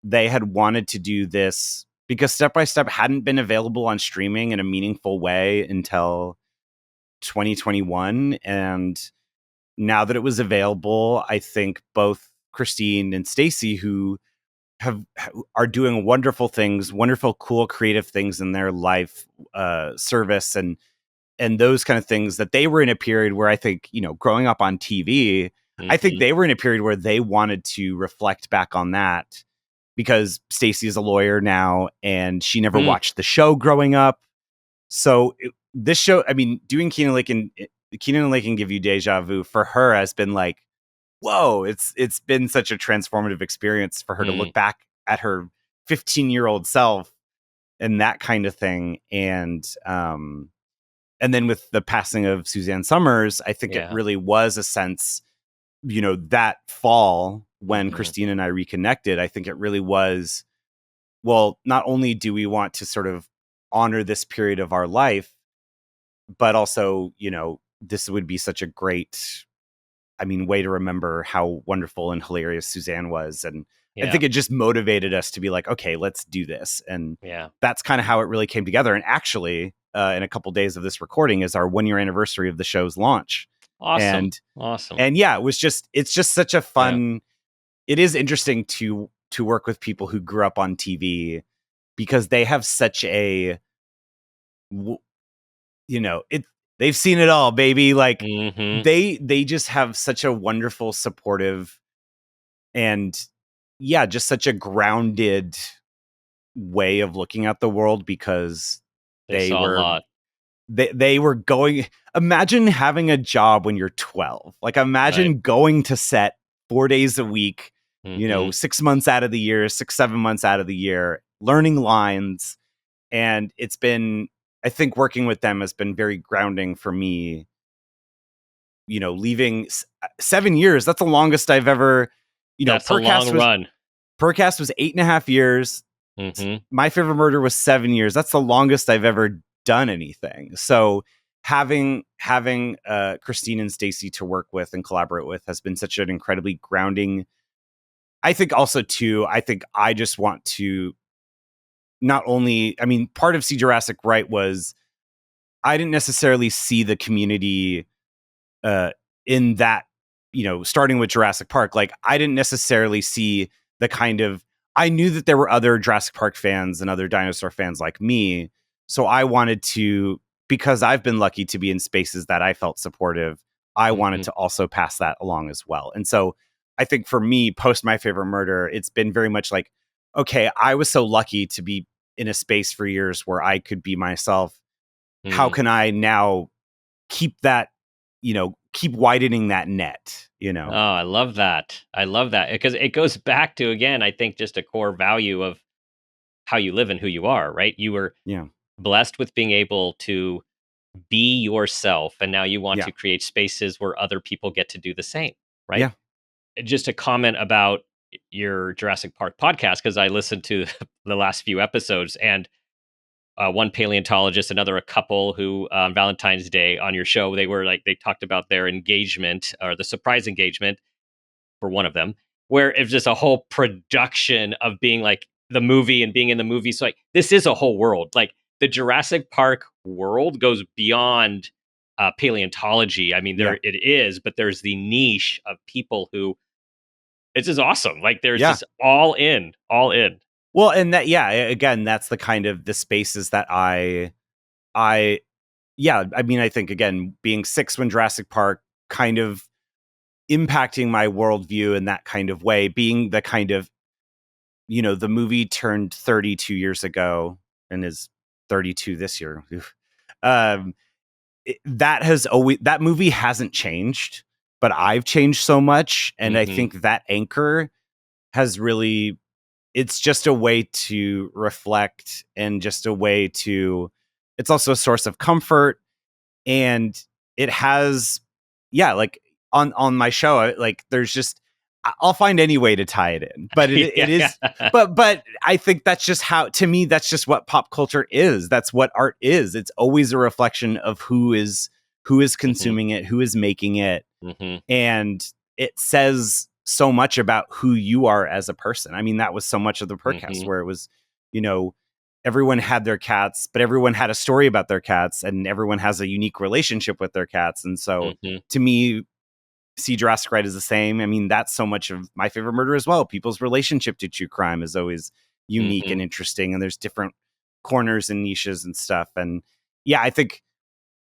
they had wanted to do this, because Step by Step hadn't been available on streaming in a meaningful way until 2021. And now that it was available, I think both Christine and Stacy, who are doing wonderful things, wonderful, cool, creative things in their life, service and those kind of things, that they were in a period where I think, growing up on TV, I think they were in a period where they wanted to reflect back on that, because Stacy is a lawyer now and she never watched the show growing up. So this show, I mean, doing Keanan and Lakin Give You Deja Vu for her has been like, whoa, it's been such a transformative experience for her to look back at her 15-year-old self and that kind of thing. And then with the passing of Suzanne Summers, I think it really was a sense, that fall, when Mhm. Christina and I reconnected, I think it really was, well, not only do we want to sort of honor this period of our life, but also, this would be such a great, way to remember how wonderful and hilarious Suzanne was. And I Yeah. think it just motivated us to be like, okay, let's do this. And Yeah. that's kind of how it really came together. And actually, in a couple days of this recording is our 1 year anniversary of the show's launch. Awesome. And Awesome. and yeah, it's just such a fun, it is interesting to work with people who grew up on TV, because they have such a, they've seen it all, baby. Like Mhm. they just have such a wonderful, supportive, and just such a grounded way of looking at the world, because They they saw a were lot. they were going, imagine having a job when you're 12. Like Right. imagine going to set 4 days a week, Mhm. 6 months out of the year, 7 months out of the year, learning lines. And it's been, I think working with them has been very grounding for me. Leaving 7 years, that's the longest I've ever, That's a long run. Purrrcast was 8.5 years. Mhm. My Favorite Murder was 7 years. That's the longest I've ever done anything. So having Christine and Stacy to work with and collaborate with has been such an incredibly grounding. I think also too, I just want to not only, part of See Jurassic Right was, I didn't necessarily see the community in that, starting with Jurassic Park. Like I didn't necessarily see the kind of, I knew that there were other Jurassic Park fans and other dinosaur fans like me. So I wanted to, because I've been lucky to be in spaces that I felt supportive, I wanted Mhm. to also pass that along as well. And so I think for me, post My Favorite Murder, it's been very much like, okay, I was so lucky to be in a space for years where I could be myself. How Mm. can I now keep that, keep widening that net, Oh, I love that. I love that because it goes back to, again, I think just a core value of how you live and who you are, right? You were Yeah. blessed with being able to be yourself, and now you want Yeah. to create spaces where other people get to do the same, right? Yeah. Just a comment about your Jurassic Park podcast, because I listened to the last few episodes, and one paleontologist, another a couple who on Valentine's Day on your show, they talked about their engagement, or the surprise engagement for one of them, where it's just a whole production of being like the movie and being in the movie. So like this is a whole world. Like the Jurassic Park world goes beyond paleontology. I mean, Yeah. there it is, but there's the niche of people who, it's just awesome. Like there's Yeah. just all in, all in. Well, and that, again, that's the kind of the spaces that I, I think, again, being 6 when Jurassic Park kind of impacting my worldview in that kind of way, being the kind of, the movie turned 32 years ago and is 32 this year. Oof. That has always, that movie hasn't changed, but I've changed so much. And I Hmm. think that anchor has really, it's just a way to reflect, and just a way to, it's also a source of comfort. And it has, like on my show, like there's just, I'll find any way to tie it in, but it Yeah. is, but I think that's just how, to me, that's just what pop culture is. That's what art is. It's always a reflection of who is Hmm. consuming it, who is making it. Hmm. And it says so much about who you are as a person. I mean, that was so much of the Purrrcast, Hmm. where it was, you know, everyone had their cats, but everyone had a story about their cats, and everyone has a unique relationship with their cats. And so Hmm. to me, See Jurassic Right is the same. I mean, that's so much of My Favorite Murder as well. People's relationship to true crime is always unique Hmm. and interesting, and there's different corners and niches and stuff. And yeah, I think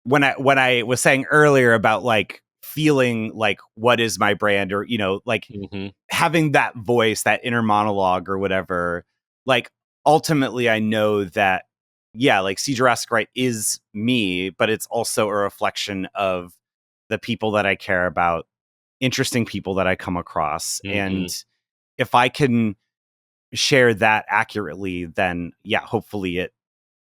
when I was saying earlier about like feeling like what is my brand, or like Hmm. having that voice, that inner monologue or whatever, like ultimately I know that, like See Jurassic Right is me, but it's also a reflection of the people that I care about, interesting people that I come across. Hmm. And if I can share that accurately, then hopefully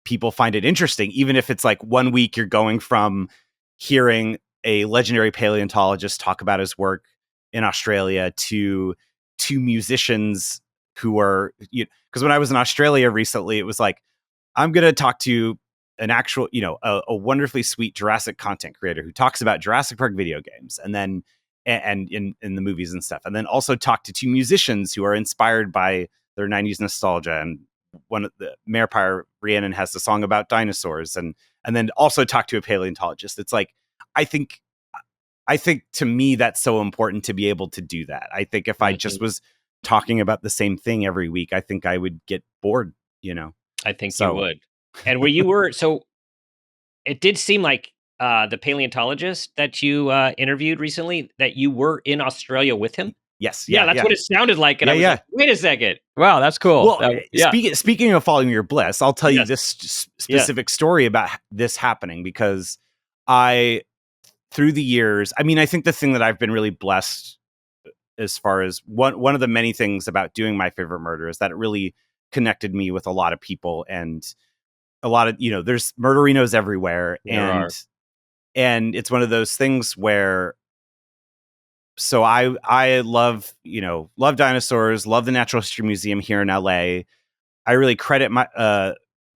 people find it interesting, even if it's like 1 week you're going from hearing a legendary paleontologist talk about his work in Australia to to musicians who are, because when I was in Australia recently, it was like, I'm going to talk to an actual, a wonderfully sweet Jurassic content creator who talks about Jurassic Park video games, and then and in the movies and stuff, and then also talk to two musicians who are inspired by their 90s nostalgia. And one of the Rhiannon has the song about dinosaurs, and then also talk to a paleontologist. It's like, I think to me that's so important to be able to do that. I think if I just was talking about the same thing every week, I think I would get bored, I think you would. And so it did seem like the paleontologist that you interviewed recently, that you were in Australia with him. Yes. Yeah, that's what it sounded like. And I was like, wait a second. Wow, that's cool. Well, speaking of following your bliss, I'll tell you this specific story about this happening, because through the years, I mean, I think the thing that I've been really blessed as far as one of the many things about doing My Favorite Murder is that it really connected me with a lot of people, and a lot of, there's Murderinos everywhere. And it's one of those things where, so I love dinosaurs, love the Natural History Museum here in LA. I really credit my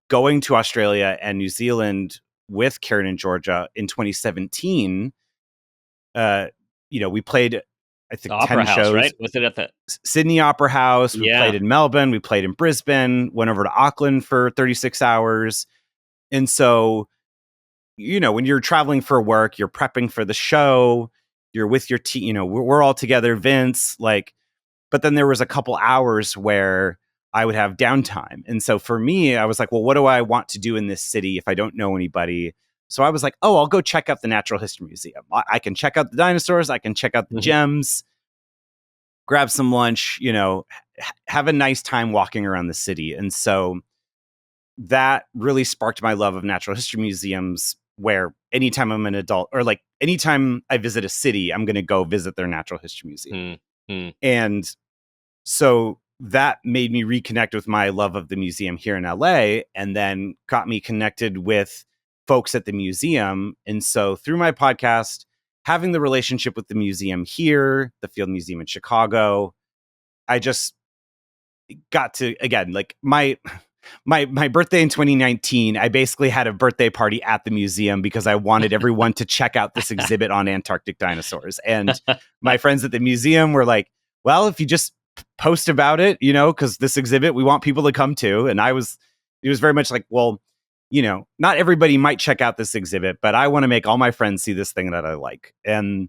going to Australia and New Zealand with Karen and Georgia in 2017. We played, I think, the 10 Opera House, shows. Right? Was it at the Sydney Opera House? We played in Melbourne. We played in Brisbane. Went over to Auckland for 36 hours. And so, when you're traveling for work, you're prepping for the show, you're with your team, we're all together, Vince, but then there was a couple hours where I would have downtime. And so for me, I was like, well, what do I want to do in this city if I don't know anybody? So I was like, oh, I'll go check out the Natural History Museum. I can check out the dinosaurs. I can check out the gems, grab some lunch, have a nice time walking around the city. And so that really sparked my love of natural history museums, where anytime I'm an adult, or anytime I visit a city, I'm going to go visit their natural history museum. And so that made me reconnect with my love of the museum here in LA, and then got me connected with folks at the museum. And so through my podcast, having the relationship with the museum here, the Field Museum in Chicago, I just got to, again, my birthday in 2019, I basically had a birthday party at the museum because I wanted everyone to check out this exhibit on Antarctic dinosaurs. And my friends at the museum were like, well, if you just post about it, because this exhibit we want people to come to. And it was very much like, well, not everybody might check out this exhibit, but I want to make all my friends see this thing that I like. And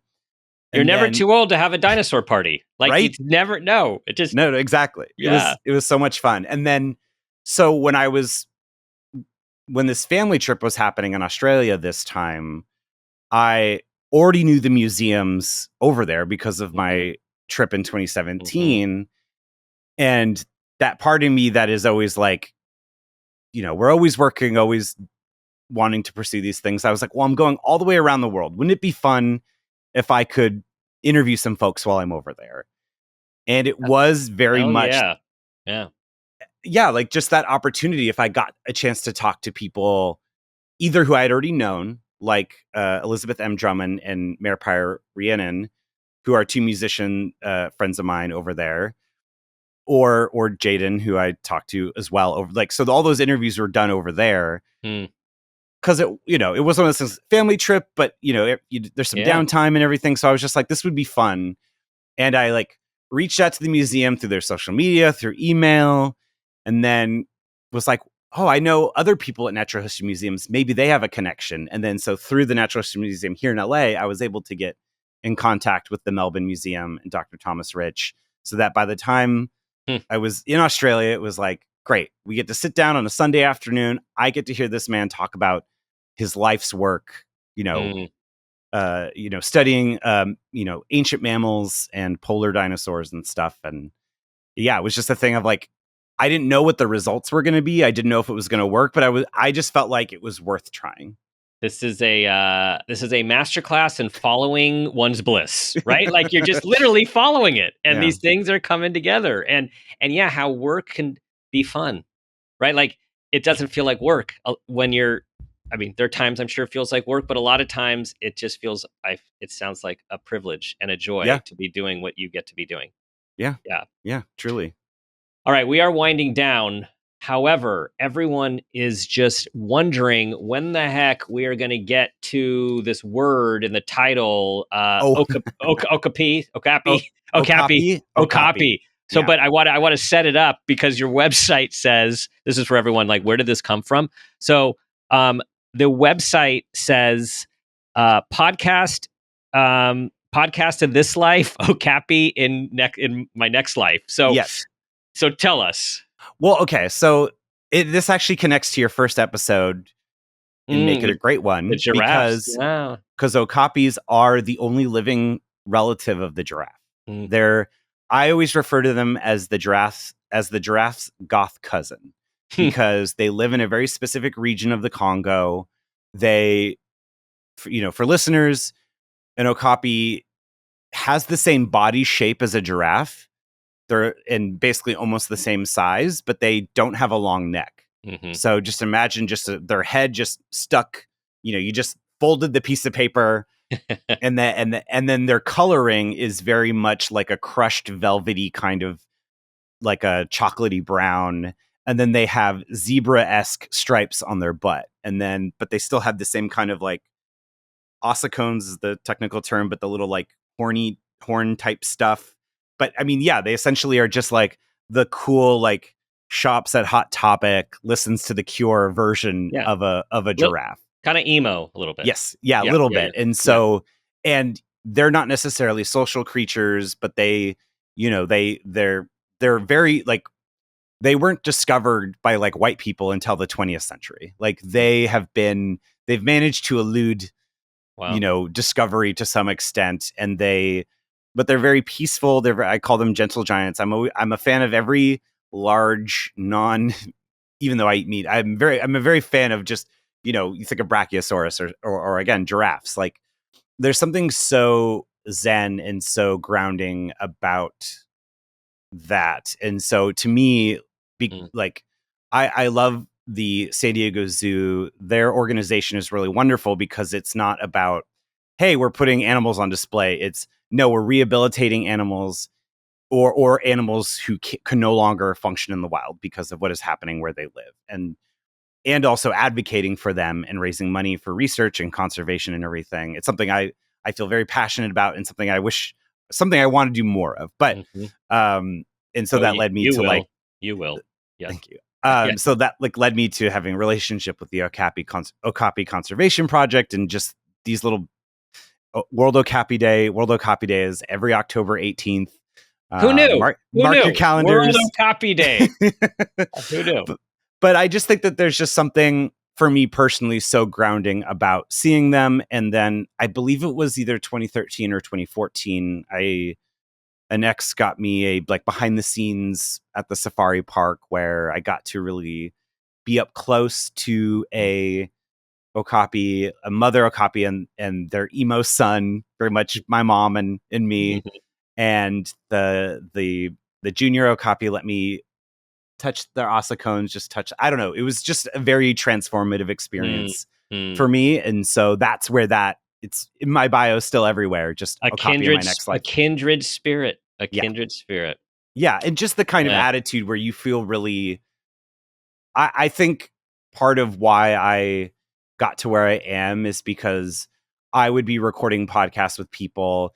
you're never too old to have a dinosaur party. Right? It's never, no, it just, no, exactly. Yeah. It was so much fun. And then, so when this family trip was happening in Australia this time, I already knew the museums over there because of my trip in 2017. And that part of me that is always like, we're always working, always wanting to pursue these things. I was like, well, I'm going all the way around the world. Wouldn't it be fun if I could interview some folks while I'm over there? And it was very much. Yeah, like just that opportunity. If I got a chance to talk to people, either who I had already known, like Elizabeth M. Drummond and Mayor Rhiannon, who are two musician friends of mine over there, or Jaden, who I talked to as well over, so all those interviews were done over there. Because it was one of those family trip, but there's some downtime and everything. So I was just like, this would be fun. And I reached out to the museum through their social media, through email, and then was like, oh, I know other people at natural history museums. Maybe they have a connection. And then so through the Natural History Museum here in LA, I was able to get in contact with the Melbourne Museum and Dr. Thomas Rich, so that by the time I was in Australia, it was like, great, we get to sit down on a Sunday afternoon. I get to hear this man talk about his life's work, studying, ancient mammals and polar dinosaurs and stuff. And yeah, it was just a thing of I didn't know what the results were going to be. I didn't know if it was going to work, but I just felt like it was worth trying. This is a masterclass in following one's bliss, right? You're just literally following it, and these things are coming together. And yeah, how work can be fun, right? It doesn't feel like work when you're. I mean, there are times I'm sure it feels like work, but a lot of times it just feels. It sounds like a privilege and a joy to be doing what you get to be doing. Yeah, truly. All right, we are winding down. However, everyone is just wondering when the heck we are going to get to this word in the title, Okapi, Okapi. Okapi. So, Yeah. but I want to set it up because your website says this is for everyone. Like, where did this come from? So, the website says, podcast of this life, Okapi in my next life. So, Yes. So tell us. Well, okay. So this actually connects to your first episode and make it a great one The giraffes. because Okapis are the only living relative of the giraffe. I always refer to them as the giraffe's goth cousin because they live in a very specific region of the Congo. They, for listeners, an Okapi has the same body shape as a giraffe. They're in basically almost the same size, but they don't have a long neck. So just imagine their head just stuck. You just folded the piece of paper, and then their coloring is very much like a crushed velvety kind of like a chocolatey brown. And then they have zebra-esque stripes on their butt, but they still have the same kind of like ossicones is the technical term, but the little like horn type stuff. But I mean, yeah, they essentially are just like the cool like shops at Hot Topic listens to the Cure version of a giraffe. Kind of emo a little bit. Yes. Yeah, a little bit. Yeah. And so and they're not necessarily social creatures, but they're very like they weren't discovered by like white people until the 20th century. Like they've managed to elude discovery to some extent, but they're very peaceful. I call them gentle giants. I'm a fan of every large even though I eat meat, I'm a very fan of just, you think of Brachiosaurus or again, giraffes. Like there's something so zen and so grounding about that. And so to me, like I love the San Diego Zoo. Their organization is really wonderful because it's not about, hey, we're putting animals on display. It's no, we're rehabilitating animals or animals who can no longer function in the wild because of what is happening where they live, and also advocating for them and raising money for research and conservation and everything. It's something I feel very passionate about and something I want to do more of. But and so that led me to you will. Yes. Thank you. So that like led me to having a relationship with the Okapi Conservation Project and just these little World Okapi Day is every October 18th. Who knew? Mark your calendars. World Okapi Day. Who knew? But I just think that there's just something for me personally so grounding about seeing them. And then I believe it was either 2013 or 2014. An ex got me a like behind the scenes at the safari park where I got to really be up close to a Okapi, a mother Okapi and their emo son, very much my mom and me. And the junior Okapi let me touch their ossicones, I don't know. It was just a very transformative experience for me. And so that's where it's in my bio still everywhere. Just Okapi in my next life. A kindred spirit. Kindred spirit. Yeah. And just the kind of attitude where you feel really, I think part of why I got to where I am is because I would be recording podcasts with people.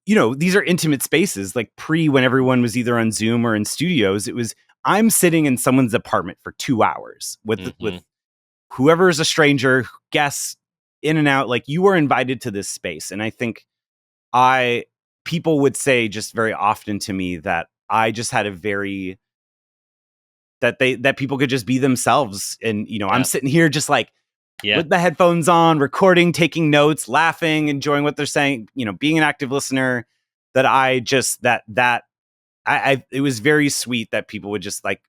These are intimate spaces, like when everyone was either on Zoom or in studios. It was, I'm sitting in someone's apartment for 2 hours with whoever is a stranger, guests in and out. Like you were invited to this space. And I think people would say just very often to me that I just had that people could just be themselves. And, I'm sitting here just like with the headphones on, recording, taking notes, laughing, enjoying what they're saying, being an active listener. That it was very sweet that people would just like,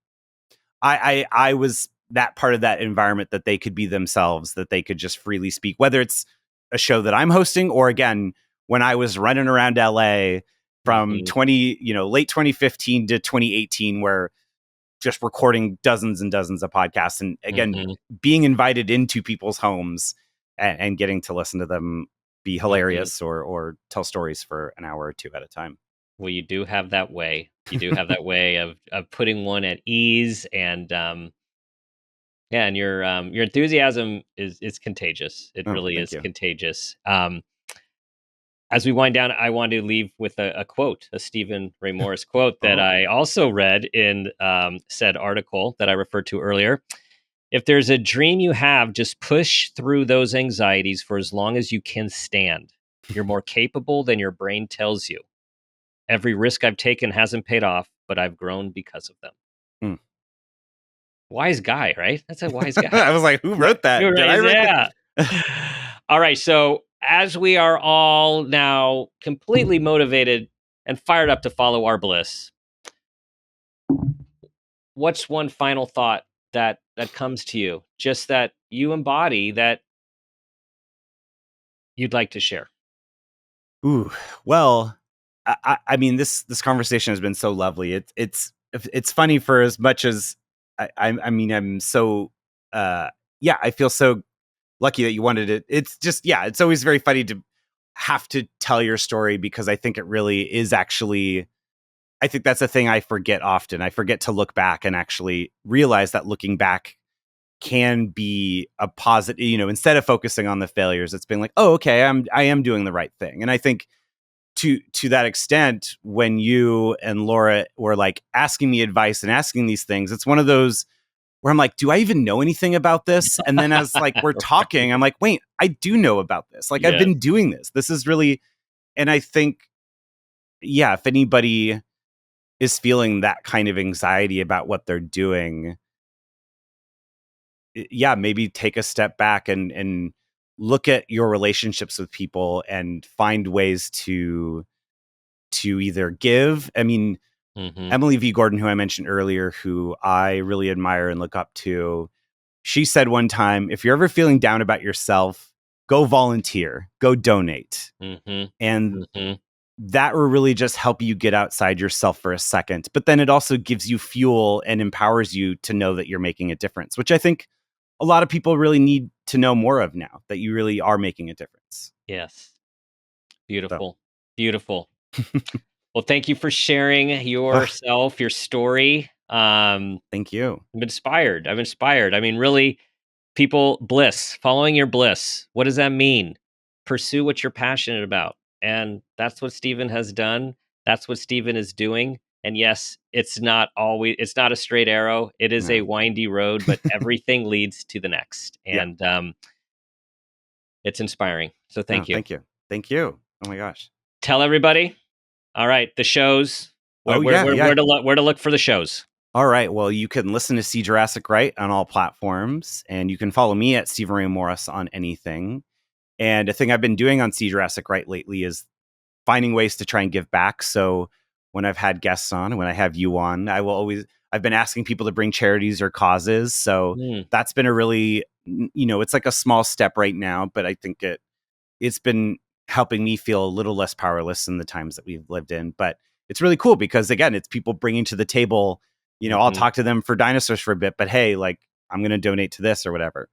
I was that part of that environment that they could be themselves, that they could just freely speak, whether it's a show that I'm hosting or again, when I was running around LA from late 2015 to 2018, where just recording dozens and dozens of podcasts and again, being invited into people's homes and getting to listen to them be hilarious or tell stories for an hour or two at a time. Well, you do have that way. You do have that way of putting one at ease, and yeah, and your enthusiasm is contagious. It really Thank is you. contagious. As we wind down, I want to leave with a quote, a Stephen Ray Morris quote that I also read in said article that I referred to earlier. If there's a dream you have, just push through those anxieties for as long as you can stand. You're more capable than your brain tells you. Every risk I've taken hasn't paid off, but I've grown because of them. Hmm. Wise guy, right? That's a wise guy. I was like, who wrote that? You're Did right, I write yeah. All right. So as we are all now completely motivated and fired up to follow our bliss, what's one final thought that comes to you, just that you embody, that you'd like to share? Ooh, well, I mean, this conversation has been so lovely. It's funny for as much as I mean, I'm so yeah, I feel so lucky that you wanted it. It's just, yeah, it's always very funny to have to tell your story, because I think it really is actually, I think that's a thing I forget often. I forget to look back and actually realize that looking back can be a positive, instead of focusing on the failures, it's being like, oh, okay, I am doing the right thing. And I think to that extent, when you and Laura were like asking me advice and asking these things, it's one of those where I'm like, do I even know anything about this? And then as like we're talking, I'm like, wait, I do know about this. Like, I've been doing this. This is really, and I think, yeah, if anybody is feeling that kind of anxiety about what they're doing, yeah, maybe take a step back and look at your relationships with people and find ways to either give. I mean, Emily V. Gordon, who I mentioned earlier, who I really admire and look up to, she said one time, if you're ever feeling down about yourself, go volunteer, go donate. And that will really just help you get outside yourself for a second. But then it also gives you fuel and empowers you to know that you're making a difference, which I think a lot of people really need to know more of now, that you really are making a difference. Yes. Beautiful. So. Beautiful. Well, thank you for sharing yourself, your story. Thank you. I'm inspired. I mean, really, people, bliss, following your bliss. What does that mean? Pursue what you're passionate about. And that's what Stephen has done. That's what Stephen is doing. And yes, it's not a straight arrow. It is a windy road, but everything leads to the next. And it's inspiring. So thank you. Thank you. Thank you. Oh my gosh. Tell everybody. All right, the shows. Where to look for the shows. All right. Well, you can listen to See Jurassic Right on all platforms, and you can follow me at Stephen Ray Morris on anything. And a thing I've been doing on See Jurassic Right lately is finding ways to try and give back. So when I've had guests on, and when I have you on, I've been asking people to bring charities or causes. So that's been a really, it's like a small step right now, but I think it's been helping me feel a little less powerless in the times that we've lived in. But it's really cool because, again, it's people bringing to the table, I'll talk to them for Dinosaurs for a bit, but hey, like, I'm going to donate to this or whatever.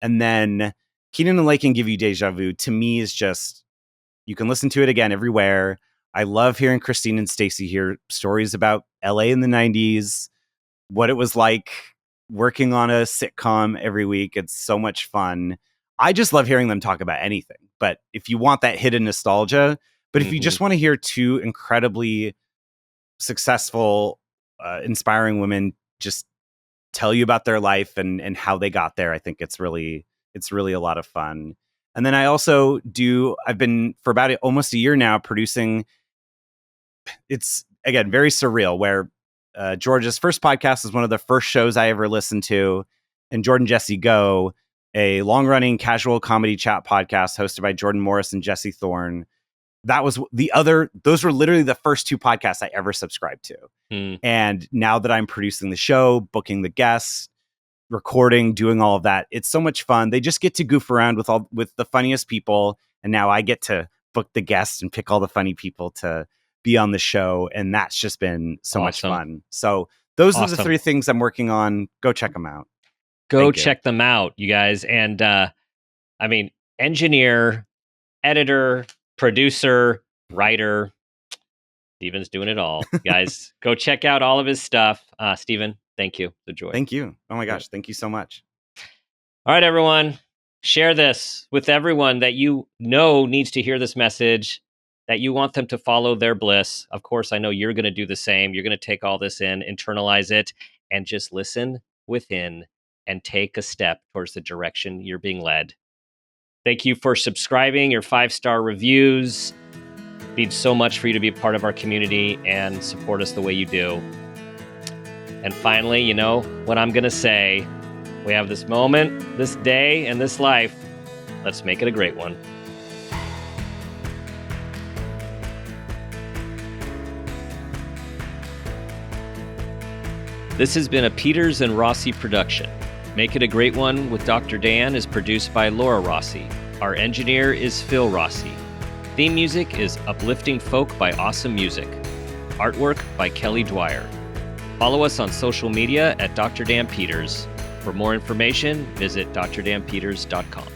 And then Keanan and Lakin Give You Déjà Vu, to me, is just, you can listen to it again everywhere. I love hearing Christine and Stacy hear stories about LA in the 90s, what it was like working on a sitcom every week. It's so much fun. I just love hearing them talk about anything. But if you want that hidden nostalgia, but if you just want to hear two incredibly successful, inspiring women just tell you about their life and how they got there, I think it's really a lot of fun. And then I also I've been for about almost a year now producing, it's again very surreal, where George's first podcast is one of the first shows I ever listened to, and Jordan Jesse Go, a long-running casual comedy chat podcast hosted by Jordan Morris and Jesse Thorne. Those were literally the first two podcasts I ever subscribed to. And now that I'm producing the show, booking the guests, recording, doing all of that, it's so much fun. They just get to goof around with the funniest people, and now I get to book the guests and pick all the funny people to be on the show, and that's just been so much fun. So those are the three things I'm working on. Go check them out. Go check them out, you guys. And I mean, engineer, editor, producer, writer, Steven's doing it all. Guys, go check out all of his stuff. Steven, thank you. The joy. Thank you. Oh my gosh. Thank you so much. All right, everyone. Share this with everyone that you know needs to hear this message, that you want them to follow their bliss. Of course, I know you're going to do the same. You're going to take all this in, internalize it, and just listen within and take a step towards the direction you're being led. Thank you for subscribing, your 5-star reviews. It means so much for you to be a part of our community and support us the way you do. And finally, you know what I'm going to say. We have this moment, this day, and this life. Let's make it a great one. This has been a Peters and Rossi production. Make It a Great One with Dr. Dan is produced by Laura Rossi. Our engineer is Phil Rossi. Theme music is Uplifting Folk by Awesome Music. Artwork by Kelly Dwyer. Follow us on social media at Dr. Dan Peters. For more information, visit drdanpeters.com.